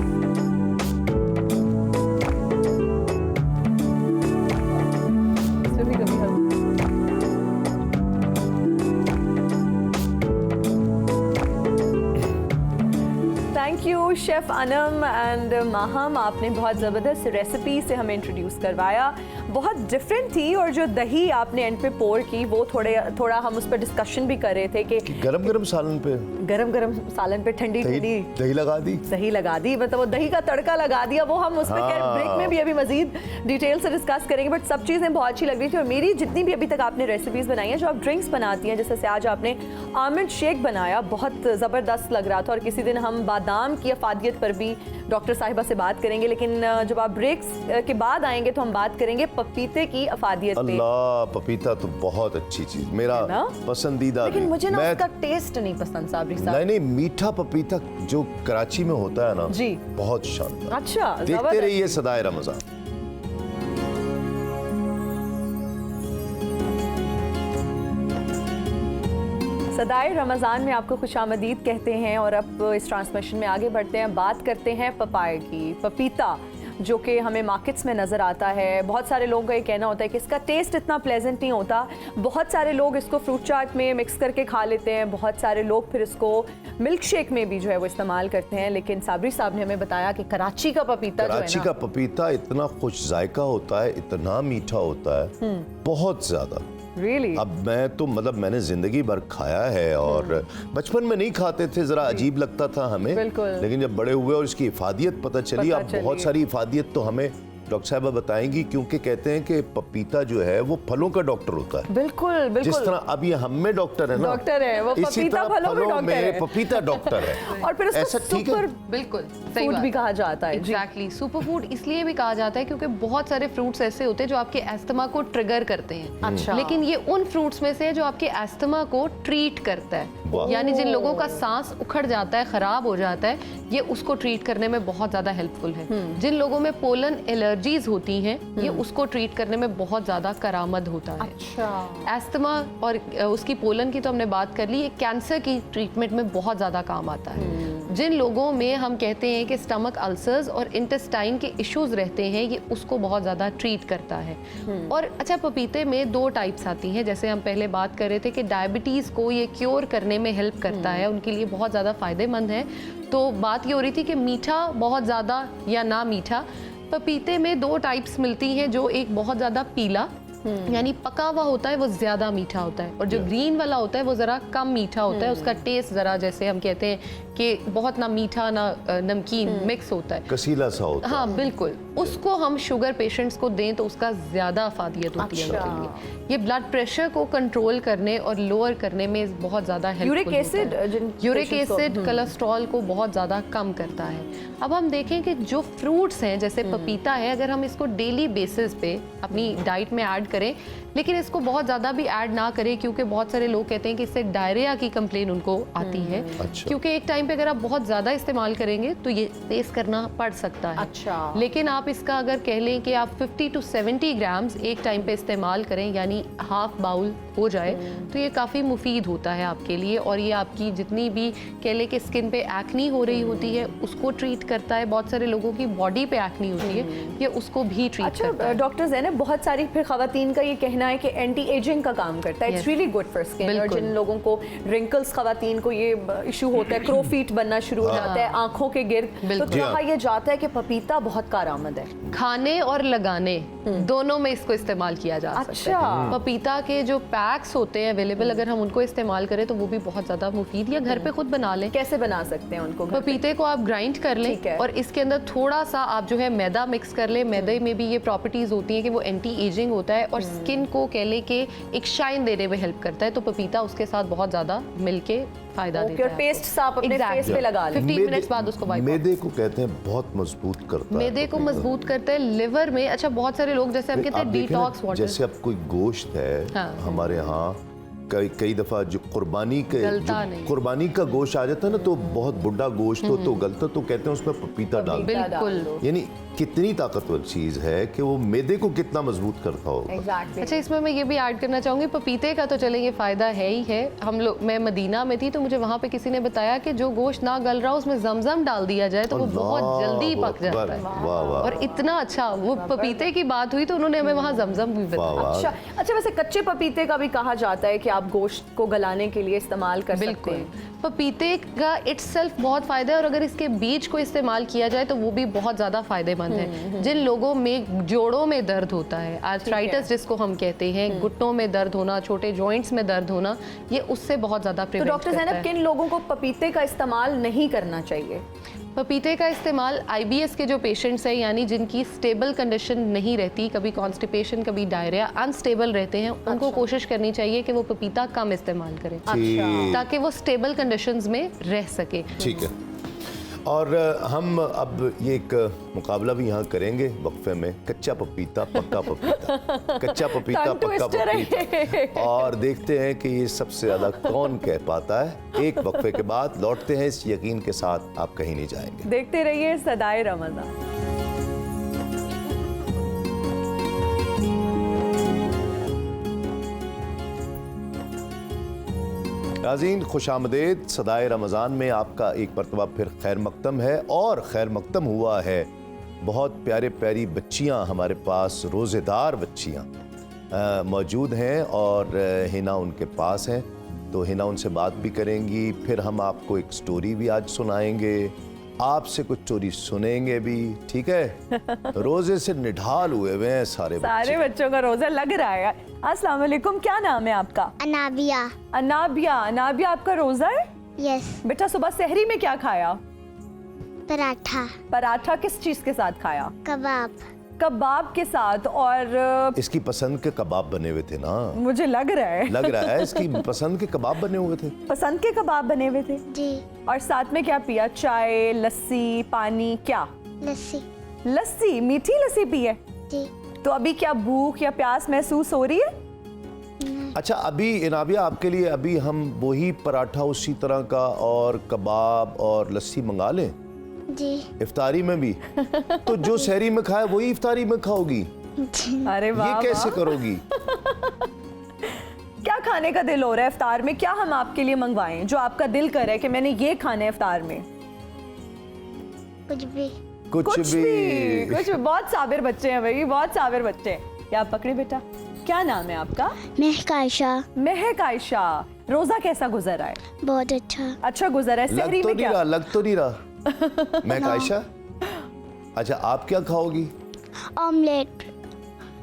Speaker 1: Thank you chef Anam and Maham, आपने बहुत ज़बरदस्त रेसिपी से हमें इंट्रोड्यूस करवाया। बहुत डिफरेंट थी। और जो दही आपने एंड पे पोर की वो थोड़ा हम उस पर डिस्कशन भी कर रहे थे कि
Speaker 2: गरम गरम सालन पे
Speaker 1: गरम सालन पे ठंडी
Speaker 2: दही लगा दी,
Speaker 1: दही लगा दी, मतलब वो दही का तड़का लगा दिया। वो हम उस पर ब्रेक में भी अभी मजीद डिटेल से डिस्कस करेंगे। बट सब चीज़ें बहुत अच्छी लग रही थी। और मेरी जितनी भी अभी तक आपने रेसिपीज़ बनाई हैं, जो आप ड्रिंक्स बनाती हैं, जैसे आज आपने आमंड शेक बनाया, बहुत ज़बरदस्त लग रहा था। और किसी दिन हम बादाम की अफादियत पर भी डॉक्टर साहिबा से बात करेंगे। लेकिन जब आप ब्रेक्स के बाद आएंगे तो हम बात करेंगे पपीते की अफादियत पे।
Speaker 2: अल्लाह, पपीता तो बहुत अच्छी चीज, मेरा पसंदीदा।
Speaker 1: लेकिन मुझे ना उसका टेस्ट नहीं पसंद साबरी साहब।
Speaker 2: नहीं, मीठा पपीता जो कराची में होता है ना
Speaker 1: जी,
Speaker 2: बहुत शानदार।
Speaker 1: अच्छा,
Speaker 2: देखते रहिए सदाए रमजान।
Speaker 1: सदाए रमज़ान में आपको खुशामदीद कहते हैं। और अब इस ट्रांसमिशन में आगे बढ़ते हैं, बात करते हैं पपाया की, पपीता जो कि हमें मार्केट्स में नज़र आता है। बहुत सारे लोगों का ये कहना होता है कि इसका टेस्ट इतना प्लेजेंट नहीं होता। बहुत सारे लोग इसको फ्रूट चाट में मिक्स करके खा लेते हैं, बहुत सारे लोग फिर इसको मिल्क शेक में भी जो है वो इस्तेमाल करते हैं। लेकिन साबरी साहब ने हमें बताया कि कराची का पपीता
Speaker 2: कराची का पपीता इतना खुश जायका होता है, इतना मीठा होता है, बहुत ज़्यादा।
Speaker 1: Really?
Speaker 2: अब मैं तो मतलब मैंने जिंदगी भर खाया है और बचपन में नहीं खाते थे, जरा अजीब लगता था हमें, लेकिन जब बड़े हुए और इसकी इफादियत पता चली, अब बहुत सारी इफादियत तो हमें डॉक्टर साहबा बताएंगी, क्योंकि कहते हैं कि पपीता जो है वो फलों का डॉक्टर होता है।
Speaker 1: बिल्कुल बिल्कुल।
Speaker 2: जिस तरह अब ये हम में डॉक्टर है ना,
Speaker 1: डॉक्टर है वो,
Speaker 2: इसी
Speaker 1: पपीता
Speaker 2: तरह
Speaker 1: फलों में
Speaker 2: पपीता डॉक्टर है।
Speaker 1: और फिर उसको
Speaker 2: ऐसा ठीक है,
Speaker 10: बिल्कुल
Speaker 1: सही फूड भी कहा जाता है।
Speaker 10: एग्जैक्टली, सुपर फूड इसलिए भी कहा जाता है क्योंकि बहुत सारे फ्रूट्स ऐसे होते हैं जो आपके एस्थमा को ट्रिगर करते हैं।
Speaker 1: अच्छा।
Speaker 10: लेकिन ये उन फ्रूट्स में से है जो आपके एस्थमा को ट्रीट करता है। यानी जिन लोगों का सांस उखड़ जाता है, खराब हो जाता है, ये उसको ट्रीट करने में बहुत ज्यादा हेल्पफुल है। जिन लोगों में पोलन एलर्जीज होती हैं, ये उसको ट्रीट करने में बहुत ज्यादा करामद होता है।
Speaker 1: अच्छा।
Speaker 10: एस्थमा और उसकी पोलन की तो हमने बात कर ली, ये कैंसर की ट्रीटमेंट में बहुत ज्यादा काम आता है। जिन लोगों में हम कहते हैं कि स्टमक अल्सर्स और इंटेस्टाइन के इश्यूज रहते हैं, ये उसको बहुत ज़्यादा ट्रीट करता है। और अच्छा, पपीते में 2 टाइप्स आती हैं, जैसे हम पहले बात कर रहे थे कि डायबिटीज़ को ये क्योर करने में हेल्प करता है, उनके लिए बहुत ज़्यादा फ़ायदेमंद है। तो बात ये हो रही थी कि मीठा बहुत ज़्यादा या ना मीठा। पपीते में 2 टाइप्स मिलती हैं, जो एक बहुत ज़्यादा पीला यानी पका हुआ होता है, वो ज्यादा मीठा होता है, और जो ग्रीन वाला होता है वो जरा कम मीठा होता है। उसका टेस्ट जरा, जैसे हम कहते हैं कि बहुत ना मीठा ना नमकीन मिक्स होता है,
Speaker 2: कसीला सा होता है।
Speaker 10: हाँ बिल्कुल। उसको हम शुगर पेशेंट्स को दें तो उसका ज्यादा अफादियत होती है उनके लिए। ये ब्लड प्रेशर को कंट्रोल करने और लोअर करने में बहुत ज्यादा हेल्पफुल होता है। यूरिक एसिड कोलेस्ट्रॉल को बहुत ज्यादा कम करता है। अब हम देखें कि जो फ्रूट्स हैं, जैसे पपीता है, अगर हम इसको डेली बेसिस पे अपनी डाइट में ऐड करें, लेकिन इसको बहुत ज़्यादा भी ऐड ना करें, क्योंकि बहुत सारे लोग कहते हैं कि इससे डायरिया की कंप्लेन उनको आती है।
Speaker 2: अच्छा।
Speaker 10: क्योंकि एक टाइम पे अगर आप बहुत ज़्यादा इस्तेमाल करेंगे तो ये फेस करना पड़ सकता है।
Speaker 1: अच्छा।
Speaker 10: लेकिन आप इसका अगर कह लें कि आप 50 to 70 ग्राम्स एक टाइम पे इस्तेमाल करें, यानी हाफ बाउल हो जाए, तो ये काफ़ी मुफीद होता है आपके लिए। और ये आपकी जितनी भी कह लें कि स्किन पे एक्नी हो रही होती है उसको ट्रीट करता है। बहुत सारे लोगों की बॉडी पे एक्नी होती है, ये उसको भी ट्रीट करता है।
Speaker 1: डॉक्टर ज़ैनब, बहुत सारी फिर खवातीन का ये कहना है कि एंटी एजिंग का काम करता है, it's really good for skin. और जिन लोगों को रिंकल्स, खवातीन को ये इशू होता है, क्रोफीट बनना शुरू हो जाता है आंखों के गिर्द, तो कहा यह जाता है कि पपीता बहुत कारआमद है।
Speaker 10: खाने और लगाने दोनों में इसको इस्तेमाल किया जा सकता है। पपीता के जो पैक्स होते हैं अवेलेबल, अगर हम उनको इस्तेमाल करें तो वो भी बहुत ज्यादा मुफीद, या घर पे खुद बना लें।
Speaker 1: कैसे बना सकते हैं उनको?
Speaker 10: पपीते को आप ग्राइंड कर लें और इसके अंदर थोड़ा सा आप जो है मैदा मिक्स कर लें। मैदे में भी ये प्रॉपर्टीज होती हैं कि वो एंटी एजिंग होता है और स्किन को कह ले के एक शाइन देने में हेल्प करता है। तो पपीता उसके साथ बहुत ज्यादा मिलके फायदा देता है।
Speaker 1: पेस्ट सा आप अपने फेस पे लगा लें,
Speaker 10: 15 मिनट्स बाद उसको वाइप।
Speaker 2: मैदे को कहते हैं बहुत मजबूत करता है,
Speaker 10: मैदे को मजबूत करता है, लिवर में। अच्छा, बहुत सारे लोग जैसे हम कहते हैं डिटॉक्स वाटर,
Speaker 2: जैसे अब कोई गोश्त है हमारे यहाँ, कई दफा जो कुर्बानी का गोश्त आ जाता है ना, तो बहुत बुढ़ा गोश्त हो तो गलता, तो कहते हैं उसमें पपीता डाल।
Speaker 10: बिल्कुल।
Speaker 2: यानी कितनी ताकतवर चीज है कि वो मैदे को कितना मजबूत करता होगा।
Speaker 1: exactly.
Speaker 10: अच्छा, इसमें मैं ये भी ऐड करना चाहूंगी, पपीते का तो चले ये फायदा है ही है। हम लोग, मैं मदीना में थी तो मुझे वहाँ पे किसी ने बताया कि जो गोश्त ना गल रहा उसमें जमजम डाल दिया जाए तो वो बहुत जल्दी पक जाता है। और इतना अच्छा, वो पपीते की बात हुई तो उन्होंने हमें वहाँ जमजम भी बताया।
Speaker 1: अच्छा, वैसे कच्चे पपीते का भी कहा जाता है कि आप गोश्त को गलाने के लिए इस्तेमाल कर सकते हैं।
Speaker 10: पपीते का इट्सेल्फ बहुत फायदा है, और अगर इसके बीज को इस्तेमाल किया जाए तो वो भी बहुत ज्यादा फायदेमंद नुकसान है। जिन लोगों में जोड़ों में दर्द होता है, आर्थराइटिस जिसको हम कहते हैं, घुटनों में दर्द होना, छोटे जॉइंट्स में दर्द होना, ये उससे बहुत ज़्यादा
Speaker 1: तो
Speaker 10: प्रिवेंट
Speaker 1: डॉक्टर
Speaker 10: करता
Speaker 1: ज़ैनब,
Speaker 10: है।
Speaker 1: किन लोगों को पपीते का इस्तेमाल नहीं करना चाहिए?
Speaker 10: पपीते का इस्तेमाल IBS के जो पेशेंट्स हैं, यानी जिनकी स्टेबल कंडीशन नहीं रहती, कभी कॉन्स्टिपेशन कभी डायरिया, अनस्टेबल रहते हैं, उनको कोशिश करनी चाहिए कि वो पपीता कम इस्तेमाल करें ताकि वो स्टेबल कंडीशंस में रह सके।
Speaker 2: ठीक है। और हम अब ये एक मुकाबला भी यहाँ करेंगे वक्फे में, कच्चा पपीता पक्का पपीता, कच्चा पपीता
Speaker 1: Tongue
Speaker 2: पक्का
Speaker 1: twister है।
Speaker 2: पपीता, और देखते हैं कि ये सबसे ज़्यादा कौन कह पाता है। एक वक्फे के बाद लौटते हैं इस यकीन के साथ आप कहीं नहीं जाएंगे।
Speaker 1: देखते रहिए सदाए रमज़ान।
Speaker 2: नाज़रीन, खुशामदीद। सदाए रमज़ान में आपका एक मरतबा फिर खैर मकदम है, और खैर मकदम हुआ है। बहुत प्यारे प्यारी बच्चियां हमारे पास, रोज़ेदार बच्चियां मौजूद हैं, और हिना उनके पास हैं, तो हिना उनसे बात भी करेंगी। फिर हम आपको एक स्टोरी भी आज सुनाएंगे, आपसे कुछ स्टोरी सुनेंगे भी, ठीक है। रोज़े से निढाल हुए हुए हैं सारे
Speaker 1: बच्चों का रोज़ा लग रहा है। अस्सलाम वालेकुम, क्या नाम है आपका?
Speaker 11: अनाबिया।
Speaker 1: अनाबिया। अनाबिया, आपका रोज़ा है?
Speaker 11: यस।
Speaker 1: बेटा, सुबह सहरी में क्या खाया?
Speaker 11: पराठा।
Speaker 1: पराठा किस चीज़ के साथ खाया?
Speaker 11: कबाब।
Speaker 1: कबाब के साथ। और
Speaker 2: इसकी पसंद के कबाब बने हुए थे ना?
Speaker 1: मुझे लग रहा है
Speaker 2: इसकी पसंद के कबाब बने हुए थे।
Speaker 1: पसंद के कबाब बने हुए थे
Speaker 11: जी।
Speaker 1: और साथ में क्या पिया? चाय, लस्सी, पानी? क्या?
Speaker 11: लस्सी।
Speaker 1: लस्सी? मीठी लस्सी पी है?
Speaker 11: जी।
Speaker 1: तो अभी क्या भूख या प्यास महसूस हो रही है?
Speaker 2: अच्छा, अभी इनाबिया आपके लिए अभी हम वही पराठा उसी तरह का और कबाब और लस्सी मंगा लें
Speaker 11: जी।
Speaker 2: इफ्तारी में भी? तो जो सहरी में खाए वही इफ्तारी में खाओगी?
Speaker 1: अरे वाह,
Speaker 2: ये कैसे करोगी?
Speaker 1: क्या खाने का दिल हो रहा है इफ्तार में? क्या हम आपके लिए मंगवाएं जो आपका दिल करे कि मैंने ये खाना है इफ्तार में?
Speaker 11: कुछ भी।
Speaker 2: कुछ भी।
Speaker 1: बहुत साबिर बच्चे हैं भाई, बहुत साबिर बच्चे हैं। या पकड़े बेटा, क्या नाम है आपका?
Speaker 11: महक आयशा।
Speaker 1: महक आयशा, रोजा कैसा गुजरा है?
Speaker 11: बहुत अच्छा।
Speaker 1: अच्छा गुजरा है। सहरी में क्या?
Speaker 2: लग तो नहीं रहा। महक आयशा, अच्छा आप क्या खाओगी?
Speaker 11: ऑमलेट।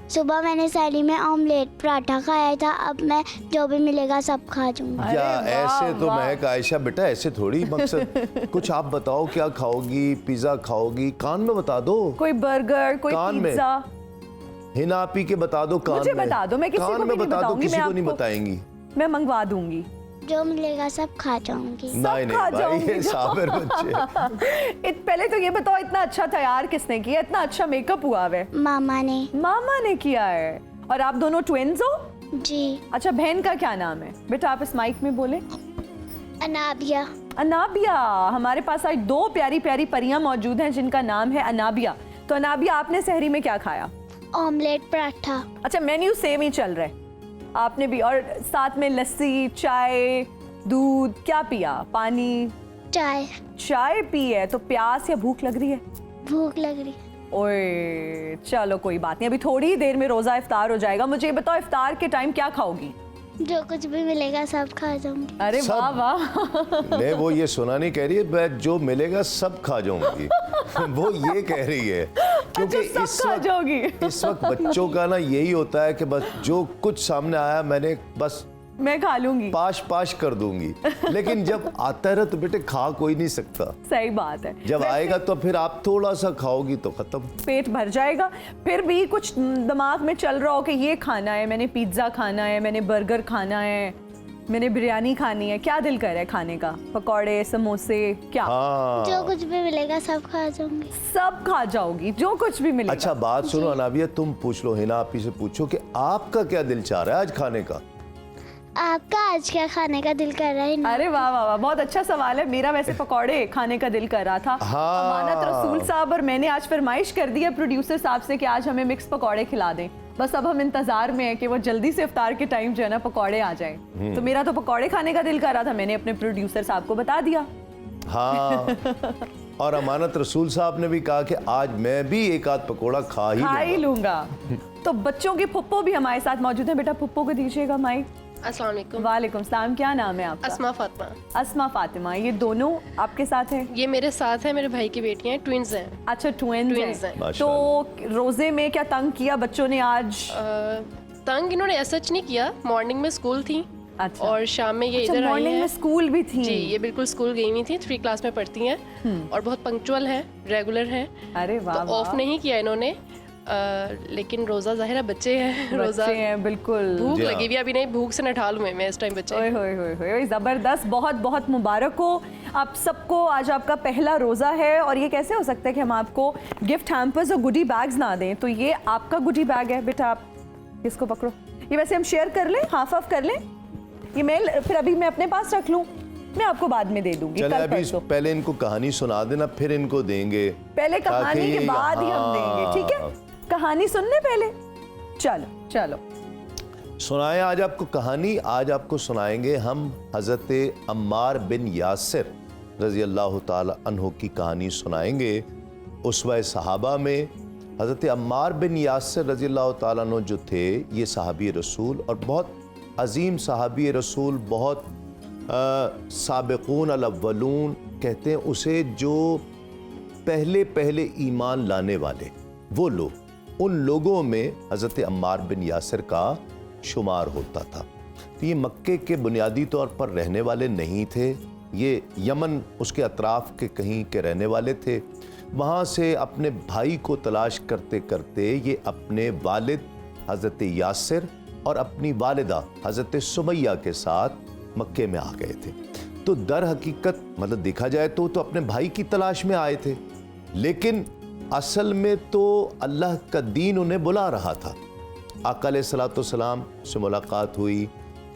Speaker 11: सुबह मैंने सहरी में ऑमलेट पराठा खाया था, अब मैं जो भी मिलेगा सब खा जाऊंगी।
Speaker 2: या ऐसे तो महक आयशा बेटा, ऐसे थोड़ी मकसद। कुछ आप बताओ, क्या खाओगी? पिज्जा खाओगी? कान में बता दो।
Speaker 1: कोई बर्गर, कोई पिज्जा?
Speaker 2: हिना पी के बता दो कान
Speaker 1: मुझे
Speaker 2: में।
Speaker 1: बता दो, मैं किसी को भी नहीं बताऊंगी,
Speaker 2: किसी को नहीं बताएंगी।
Speaker 1: मैं मंगवा दूंगी,
Speaker 11: जो मिलेगा सब खा जाऊंगी।
Speaker 2: नहीं भाई, ये साबिर बच्चे।
Speaker 1: पहले तो ये बताओ, इतना अच्छा तैयार किसने किया? इतना अच्छा मेकअप हुआ है?
Speaker 11: मामा ने।
Speaker 1: मामा ने किया है। और आप दोनों ट्विन्स हो?
Speaker 11: जी।
Speaker 1: अच्छा, बहन का क्या नाम है? बेटा आप इस माइक में बोले।
Speaker 11: अनाबिया।
Speaker 1: अनाबिया। हमारे पास आज दो प्यारी प्यारी परियां मौजूद हैं जिनका नाम है अनाबिया। तो अनाबिया, आपने सहरी में क्या खाया?
Speaker 11: ऑमलेट पराठा।
Speaker 1: अच्छा, मेन्यू सेम ही चल रहा है आपने भी, और साथ में लस्सी, चाय, दूध? क्या पिया? पानी?
Speaker 11: चाय।
Speaker 1: चाय पी है। तो प्यास या भूख लग रही है?
Speaker 11: भूख लग रही है।
Speaker 1: ओए चलो कोई बात नहीं, अभी थोड़ी ही देर में रोजा इफ्तार हो जाएगा। मुझे ये बताओ, इफ्तार के टाइम क्या खाओगी?
Speaker 11: जो कुछ भी मिलेगा सब खा जाऊंगी।
Speaker 1: अरे वाह वाह।
Speaker 2: मैं वो ये सुना नहीं कह रही है, मैं जो मिलेगा सब खा जाऊंगी। वो ये कह रही है क्योंकि
Speaker 1: अच्छा,
Speaker 2: इस वक्त बच्चों का ना यही होता है कि बस जो कुछ सामने आया मैंने बस
Speaker 1: मैं खा लूंगी,
Speaker 2: पाश कर दूंगी। लेकिन जब आता है तो बेटे खा कोई नहीं सकता।
Speaker 1: सही बात है।
Speaker 2: जब आएगा तो फिर आप थोड़ा सा खाओगी तो खत्म,
Speaker 1: पेट भर जाएगा। फिर भी कुछ दिमाग में चल रहा हो कि ये खाना है, मैंने पिज्जा खाना है, मैंने बर्गर खाना है, मैंने बिरयानी खानी है। क्या दिल कर रहा है खाने का? पकौड़े, समोसे, क्या?
Speaker 11: जो कुछ भी मिलेगा सब खा जाऊंगी।
Speaker 1: सब खा जाओगी, जो कुछ भी मिलेगा।
Speaker 2: अच्छा बात सुनो अनाबिया, तुम पूछ लो, हिना आपी से पूछो कि आपका क्या दिल चाह रहा है आज खाने का?
Speaker 11: आपका आज क्या खाने का दिल कर रहा है?
Speaker 1: अरे वाह वाह वाह, बहुत अच्छा सवाल है। मेरा वैसे पकौड़े खाने का दिल कर रहा था। अमानत रसूल साहब और मैंने आज फरमाइश कर दी है प्रोड्यूसर साहब से कि आज हमें मिक्स पकौड़े खिला दें। बस अब हम इंतजार में है कि वो जल्दी से इफ्तार के टाइम जो है ना पकौड़े आ जाएं। तो मेरा तो पकौड़े खाने का दिल कर रहा था, मैंने अपने प्रोड्यूसर साहब को बता दिया।
Speaker 2: हाँ और अमानत रसूल साहब ने भी कहा कि आज मैं भी एक आध पकौड़ा खा ही
Speaker 1: लूंगा। तो बच्चों की फुप्पो भी हमारे साथ मौजूद है। बेटा फुप्पो को दीजिएगा माइक।
Speaker 12: अस्सलाम वालेकुम।
Speaker 1: वालेकुम सलाम। क्या नाम है आपका?
Speaker 12: अस्मा फातिमा।
Speaker 1: अस्मा फातिमा। ये दोनों आपके साथ हैं?
Speaker 12: ये मेरे साथ है, मेरे भाई की बेटियां हैं, ट्विंस हैं।
Speaker 1: अच्छा, ट्विंस हैं। तो रोजे में क्या तंग किया बच्चों ने आज?
Speaker 12: तंग इन्होंने ऐसा नहीं किया, मॉर्निंग में स्कूल थी।
Speaker 1: अच्छा।
Speaker 12: और शाम में ये इधर आई
Speaker 1: मॉर्निंग
Speaker 12: हैं।
Speaker 1: में स्कूल भी थी?
Speaker 12: जी, ये बिल्कुल स्कूल गई हुई थी, 3 क्लास में पढ़ती हैं और बहुत पंक्चुअल हैं, रेगुलर हैं।
Speaker 1: अरे वाह।
Speaker 12: तो ऑफ नहीं किया इन्होंने, लेकिन रोज़ा ज़ाहिर है बच्चे हैं, रोज़ा
Speaker 1: हैं बिल्कुल।
Speaker 12: भूख लगी हुई, अभी नहीं भूख से नठाल हुए मैं इस टाइम बच्चे।
Speaker 1: ओए होए होए होए, ज़बरदस्त। बहुत बहुत मुबारक हो आप सबको, आज आपका पहला रोज़ा है। और ये कैसे हो सकता है कि हम आपको गिफ्ट हैम्पर्स और गुडी बैग्स ना दें? तो ये आपका गुडी बैग है बेटा, आप इसको पकड़ो। ये वैसे हम शेयर कर लें, हाफ ऑफ कर लें? ये मेल फिर अभी मैं अपने पास रख लूं, मैं आपको बाद में दे दूंगी।
Speaker 2: चले अभी पहले इनको कहानी सुना देना, फिर इनको देंगे।
Speaker 1: पहले कहानी के बाद ही हम देंगे, ठीक है? कहानी सुनने पहले। चलो चलो
Speaker 2: सुनाएं आज आपको कहानी। आज आपको सुनाएंगे हम हज़रत अम्मार बिन यासिर रज़ी अल्लाह ताला अन्हु की कहानी सुनाएंगे। उसवा सहाबा में हज़रत अम्मार बिन यासिर रज़ी अल्लाह ताला अन्हु जो थे, ये सहाबी रसूल और बहुत अजीम सहाबी रसूल, बहुत साबिक़ून अल-अव्वलून कहते हैं उसे, जो पहले ईमान लाने वाले वो लोग, उन लोगों में हज़रत अम्मार बिन यासिर का शुमार होता था। तो ये मक्के के बुनियादी तौर पर रहने वाले नहीं थे, ये यमन उसके अतराफ़ के कहीं के रहने वाले थे। वहाँ से अपने भाई को तलाश करते करते ये अपने वालिद हज़रत यासिर और अपनी वालिदा हज़रत सुमैया के साथ मक्के में आ गए थे। तो दर हकीकत मतलब देखा जाए तो अपने भाई की तलाश में आए थे, लेकिन असल में तो अल्लाह का दीन उन्हें बुला रहा था। आका अलैहिस्सलाम से मुलाकात हुई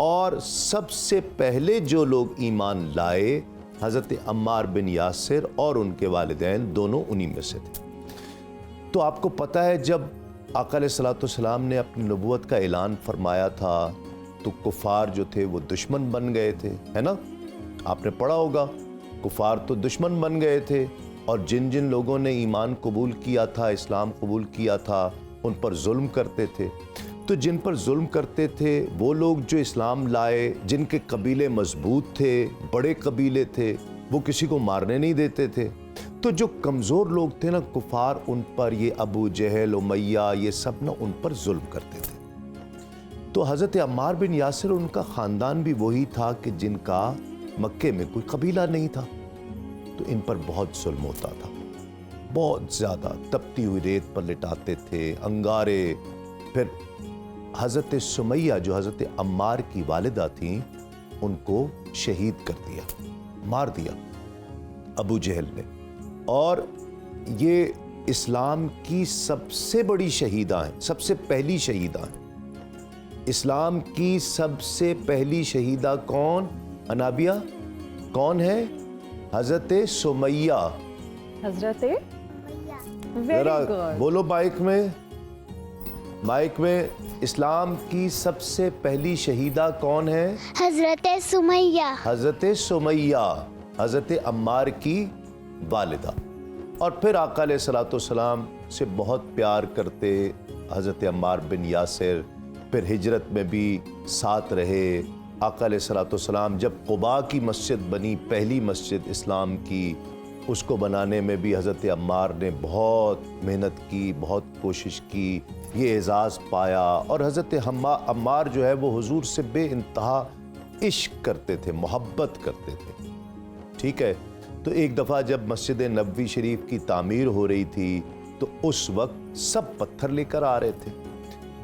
Speaker 2: और सबसे पहले जो लोग ईमान लाए हज़रत अम्मार बिन यासिर और उनके वालिदैन दोनों उन्हीं में से थे। तो आपको पता है जब आका अलैहिस्सलाम ने अपनी नबूवत का ऐलान फरमाया था तो कुफार जो थे वो दुश्मन बन गए थे, है ना? आपने पढ़ा होगा, कुफार तो दुश्मन बन गए थे और जिन जिन लोगों ने ईमान कबूल किया था, इस्लाम कबूल किया था, उन पर जुल्म करते थे। तो जिन पर जुल्म करते थे वो लोग जो इस्लाम लाए, जिनके कबीले मजबूत थे, बड़े कबीले थे, वो किसी को मारने नहीं देते थे। तो जो कमज़ोर लोग थे ना कुफार, उन पर ये अबू जहल, उमैया, ये सब ना उन पर जुल्म करते थे। तो हज़रत अम्मार बिन यासिर, उनका ख़ानदान भी वही था कि जिनका मक्के में कोई कबीला नहीं था। तो इन पर बहुत जुल्म होता था, बहुत ज़्यादा। तपती हुई रेत पर लिटाते थे, अंगारे। फिर हज़रत सुमैया जो हज़रत अम्मार की वालिदा थी, उनको शहीद कर दिया, मार दिया अबू जहल ने। और ये इस्लाम की सबसे बड़ी शहीदा हैं, सबसे पहली शहीदा हैं। इस्लाम की सबसे पहली शहीदा कौन? अनाबिया कौन है? हज़रत सुमैया।
Speaker 1: हज़रत
Speaker 2: जरा बोलो माइक में इस्लाम की सबसे पहली शहीदा कौन है?
Speaker 11: हज़रत सुमैया।
Speaker 2: हज़रत सुमैया, हज़रत अम्मार की वालिदा। और फिर आका अलैहिस्सलाम से बहुत प्यार करते हज़रत अम्मार बिन यासिर, फिर हिजरत में भी साथ रहे। आका अलैहिस्सलाम जब क़ुबा की मस्जिद बनी, पहली मस्जिद इस्लाम की, उसको बनाने में भी हज़रत अम्मार ने बहुत मेहनत की, बहुत कोशिश की, ये एज़ाज़ पाया। और हज़रत अम्मार जो है वो हुजूर से बेइंतहा इश्क करते थे, मोहब्बत करते थे, ठीक है? तो एक दफ़ा जब मस्जिद नबवी शरीफ की तामीर हो रही थी तो उस वक्त सब पत्थर लेकर आ रहे थे।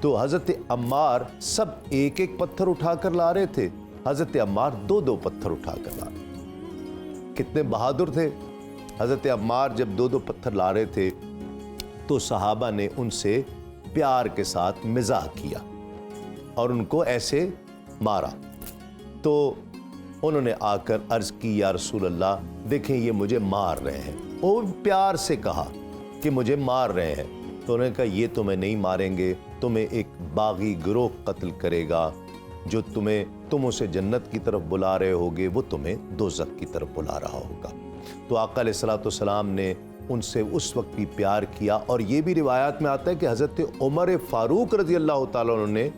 Speaker 2: तो हज़रत अम्मार सब एक एक पत्थर उठाकर ला रहे थे, हज़रत अम्मार दो दो पत्थर उठाकर ला रहे। कितने बहादुर थे हज़रत अम्मार। जब दो दो पत्थर ला रहे थे तो सहाबा ने उनसे प्यार के साथ मिज़ाह किया और उनको ऐसे मारा। तो उन्होंने आकर अर्ज़ की, या रसूल अल्लाह, देखें ये मुझे मार रहे हैं। वो प्यार से कहा कि मुझे मार रहे हैं। तो उन्होंने कहा ये तुम्हें नहीं मारेंगे, तुम्हें एक बागी गिरोह कत्ल करेगा, जो तुम उसे जन्नत की तरफ बुला रहे होगे, वो तुम्हें दोज़ख की तरफ बुला रहा होगा। तो आका अलैहिस्सलाम ने उनसे उस वक्त भी प्यार किया। और ये भी रिवायात में आता है कि हज़रत उमर फ़ारूक रज़ी अल्लाह ताला अन्हु ने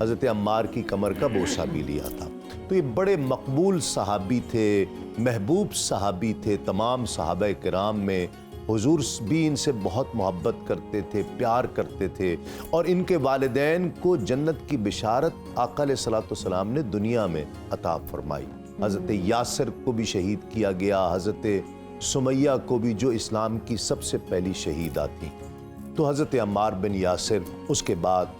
Speaker 2: हज़रत अम्मार की कमर का बोसा भी लिया था। तो ये बड़े मकबूल सहाबी थे, महबूब सहाबी थे तमाम सहाबा किराम में। हुजूर भी इनसे बहुत मोहब्बत करते थे, प्यार करते थे, और इनके वालिदैन को जन्नत की बिशारत आका अलैहिस्सलातु वस्सलाम ने दुनिया में अता फरमाई। हज़रत यासिर को भी शहीद किया गया, हज़रत सुमैया को भी, जो इस्लाम की सबसे पहली शहीदा थी। तो हज़रत अम्मार बिन यासिर, उसके बाद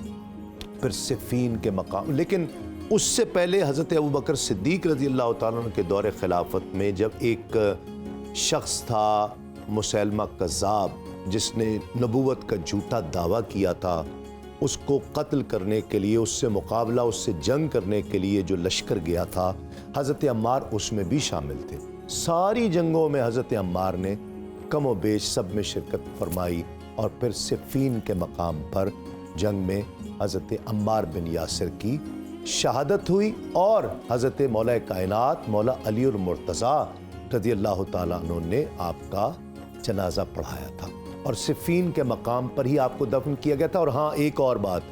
Speaker 2: फिर सिफ़ीन के मकाम। लेकिन उससे पहले हज़रत अबू बकर सिद्दीक़ रज़ी अल्लाह तआला अन्हु के दौर खिलाफत में जब एक शख्स था मुसैलमा कज़्ज़ाब, जिसने नबूवत का झूठा दावा किया था, उसको कत्ल करने के लिए, उससे मुकाबला, उससे जंग करने के लिए जो लश्कर गया था, हज़रत अम्मार उसमें भी शामिल थे। सारी जंगों में हज़रत अम्मार ने कम व बेश सब में शिरकत फरमाई, और फिर सिफ़ीन के मकाम पर जंग में हज़रत अम्मार बिन यासिर की शहादत हुई, और हज़रत मौला कायनात मौला अली और मुर्तज़ा रज़ी अल्लाह ताला अन्हु ने आपका जनाजा पढ़ाया था, और सिफ़ीन के मकाम पर ही आपको दफन किया गया था। और हाँ, एक और बात,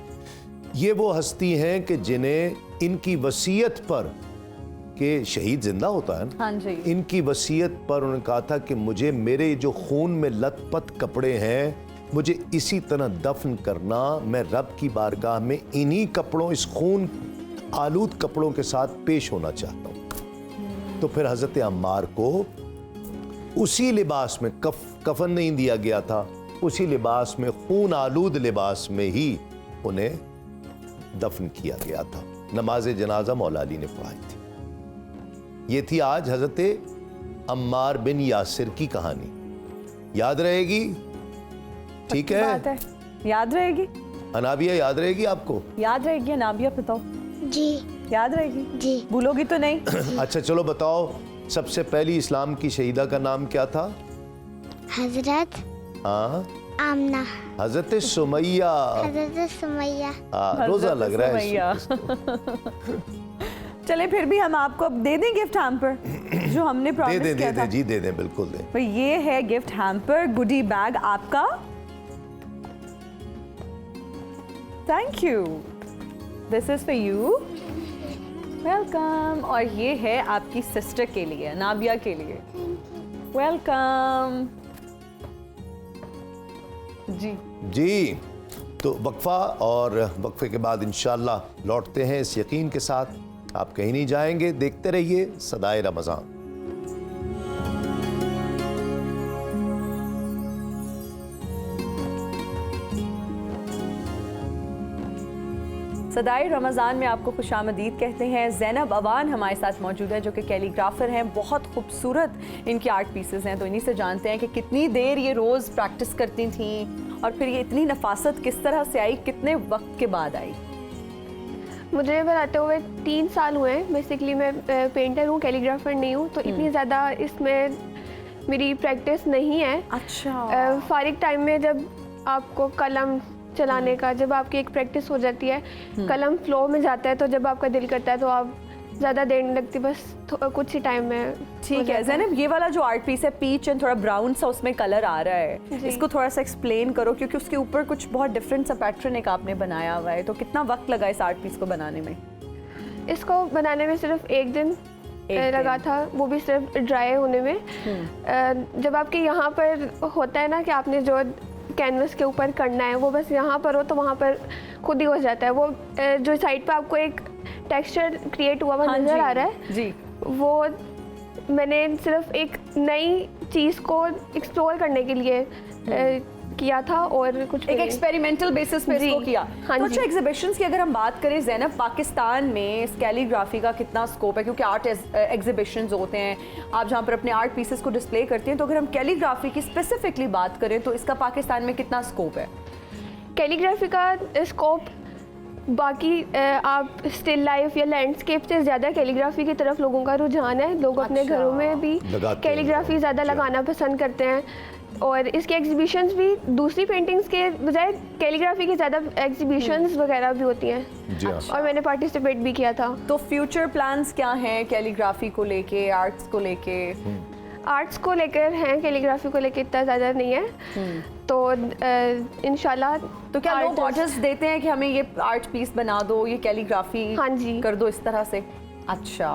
Speaker 2: ये वो हस्ती हैं कि जिन्हें इनकी वसीयत पर, कि शहीद जिंदा होता है ना,
Speaker 1: हाँ जी,
Speaker 2: इनकी वसीयत पर उन्होंने कहा था कि मुझे मेरे जो खून में लथपथ कपड़े हैं, मुझे इसी तरह दफन करना, मैं रब की बारगाह में इन्हीं कपड़ों, इस खून आलूद कपड़ों के साथ पेश होना चाहता हूँ। तो फिर हज़रत अम्मार को उसी लिबास में, कफन नहीं दिया गया था, उसी लिबास में, खून आलूद लिबास में ही उन्हें दफन किया गया था। नमाज जनाजा मौला अली ने पढ़ाई थी। ये थी आज हज़रत अम्मार बिन यासिर की कहानी। याद रहेगी? ठीक है,
Speaker 1: बात है, याद रहेगी।
Speaker 2: अनाबिया याद रहेगी आपको?
Speaker 1: याद रहेगी अनाबिया, बताओ।
Speaker 11: जी
Speaker 1: याद रहेगी
Speaker 11: जी।
Speaker 1: भूलोगी तो नहीं?
Speaker 2: अच्छा चलो बताओ, सबसे पहली इस्लाम की शहीदा का नाम क्या था?
Speaker 11: हजरत
Speaker 2: हाँ,
Speaker 11: आमना।
Speaker 2: हजरत सुमैया।
Speaker 11: हजरत सुमैया।
Speaker 2: रोजा लग रहा है।
Speaker 1: चले फिर भी हम आपको अब दे दें गिफ्ट हैम्पर जो हमने प्रॉमिस किया था।
Speaker 2: जी दे दें, बिल्कुल दें।
Speaker 1: तो ये है गिफ्ट हैम्पर, गुडी बैग आपका। Thank you, this is for you, welcome. और ये है आपकी सिस्टर के लिए, नाबिया के लिए, वेलकम जी। जी
Speaker 2: तो वक्फा, और वक्फे के बाद इंशाअल्लाह लौटते हैं इस यकीन के साथ, आप कहीं नहीं जाएंगे, देखते रहिए सदाए रमज़ान।
Speaker 1: सदाए रमज़ान में आपको खुशामदीद कहते हैं। ज़ैनब अवान हमारे साथ मौजूद है, जो कि कैलीग्राफर हैं। बहुत खूबसूरत इनकी आर्ट पीसेस हैं, तो इन्हीं से जानते हैं कि कितनी देर ये रोज़ प्रैक्टिस करती थी, और फिर ये इतनी नफासत किस तरह से आई, कितने वक्त के बाद आई?
Speaker 13: मुझे बनाते हुए 3 साल हुए हैं। बेसिकली मैं पेंटर हूँ, कैलीग्राफर नहीं हूँ, तो इतनी ज़्यादा इसमें मेरी प्रैक्टिस नहीं है।
Speaker 1: अच्छा।
Speaker 13: फारिग टाइम में जब आपको कलम चलाने का, जब आपकी एक प्रैक्टिस हो जाती है, कलम फ्लो में जाता है, तो जब आपका दिल करता है तो आप ज़्यादा देर नहीं लगती, बस कुछ ही टाइम में।
Speaker 1: ठीक है ज़ैनब, ये वाला जो आर्ट पीस है, पीच एंड थोड़ा ब्राउन सा उसमें कलर आ रहा है, इसको थोड़ा सा एक्सप्लेन करो, क्योंकि उसके ऊपर कुछ बहुत डिफरेंट सा पैटर्न एक आपने बनाया हुआ है। तो कितना वक्त लगा इस आर्ट पीस को बनाने में?
Speaker 13: इसको बनाने में सिर्फ एक दिन लगा था, वो भी सिर्फ ड्राई होने में। जब आपके यहाँ पर होता है ना कि आपने जो कैनवस के ऊपर करना है, वो बस यहाँ पर हो तो वहाँ पर खुद ही हो जाता है। वो जो साइड पे आपको एक टेक्सचर क्रिएट हुआ नज़र आ रहा है
Speaker 1: जी,
Speaker 13: वो मैंने सिर्फ एक नई चीज़ को एक्सप्लोर करने के लिए किया था, और कुछ
Speaker 1: एक एक्सपेरिमेंटल बेसिस पे इसको किया।
Speaker 13: हाँ
Speaker 1: तो
Speaker 13: जी।
Speaker 1: अच्छा, एग्जीबिशंस की अगर हम बात करें ज़ैनब, पाकिस्तान में इस कैलीग्राफी का कितना स्कोप है? क्योंकि आर्ट एग्जीबिशंस होते हैं, आप जहाँ पर अपने आर्ट पीसेस को डिस्प्ले करते हैं, तो अगर हम कैलीग्राफी की स्पेसिफिकली बात करें तो इसका पाकिस्तान में कितना स्कोप है?
Speaker 13: कैलीग्राफी का स्कोप बाकी आप स्टिल लाइफ या लैंडस्केप से ज़्यादा कैलीग्राफी की तरफ लोगों का रुझान है। लोग अपने घरों में भी कैलीग्राफी ज़्यादा लगाना पसंद करते हैं, और इसके एग्जीबिशंस भी दूसरी पेंटिंग्स के बजाय कैलीग्राफी की ज़्यादा एग्जीबिशंस वगैरह भी होती हैं। और मैंने पार्टिसिपेट भी किया था।
Speaker 1: तो फ्यूचर प्लान्स क्या हैं कैलीग्राफी को लेके, आर्ट्स को लेके?
Speaker 13: आर्ट्स को लेकर हैं, कैलीग्राफी को लेकर इतना ज़्यादा नहीं है। तो इंशाल्लाह।
Speaker 1: तो क्या लोग ऑर्डर्स देते हैं कि हमें ये आर्ट पीस बना दो, ये कैलीग्राफी
Speaker 13: हाँ जी
Speaker 1: कर दो इस तरह से? अच्छा,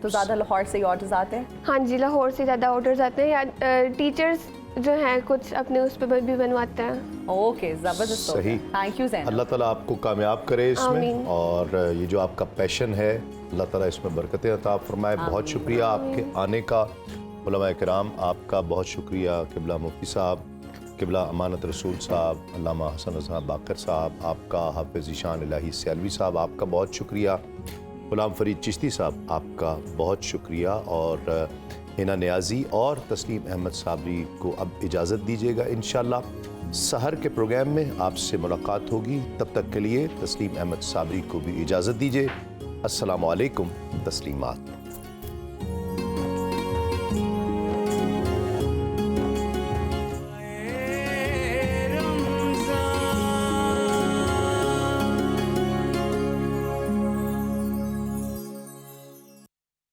Speaker 1: तो ज़्यादा लाहौर से ही ऑर्डर्स आते हैं?
Speaker 13: हाँ जी, लाहौर से ज़्यादा ऑर्डर्स आते हैं, या टीचर्स जो हैं कुछ अपने उस पर भी बनवाते हैं।
Speaker 1: ओके, ज़बरदस्त।
Speaker 2: सही।
Speaker 1: Thank you Zainab.
Speaker 2: अल्लाह ताला आपको कामयाब करे इसमें,
Speaker 13: आमीन।
Speaker 2: और ये जो आपका पैशन है अल्लाह ताला इसमें बरकतें अता फरमाए। बहुत शुक्रिया आपके आने का। उलमाए किराम आपका बहुत शुक्रिया, किबला मुफ्ती साहब, किबला अमानत रसूल साहब, अल्लामा हसन रज़ा बाकर साहब, आपका हाफिज़ ईशान इलाही सियालवी साहब, आपका बहुत शुक्रिया। गुलाम फरीद चिश्ती साहब, आपका बहुत शुक्रिया। और हिना नियाज़ी और तस्लीम अहमद साबरी को अब इजाज़त दीजिएगा। इंशाअल्लाह सहर के प्रोग्राम में आपसे मुलाकात होगी। तब तक के लिए तस्लीम अहमद साबरी को भी इजाज़त दीजिए। अस्सलामु अलैकुम तस्लीमात।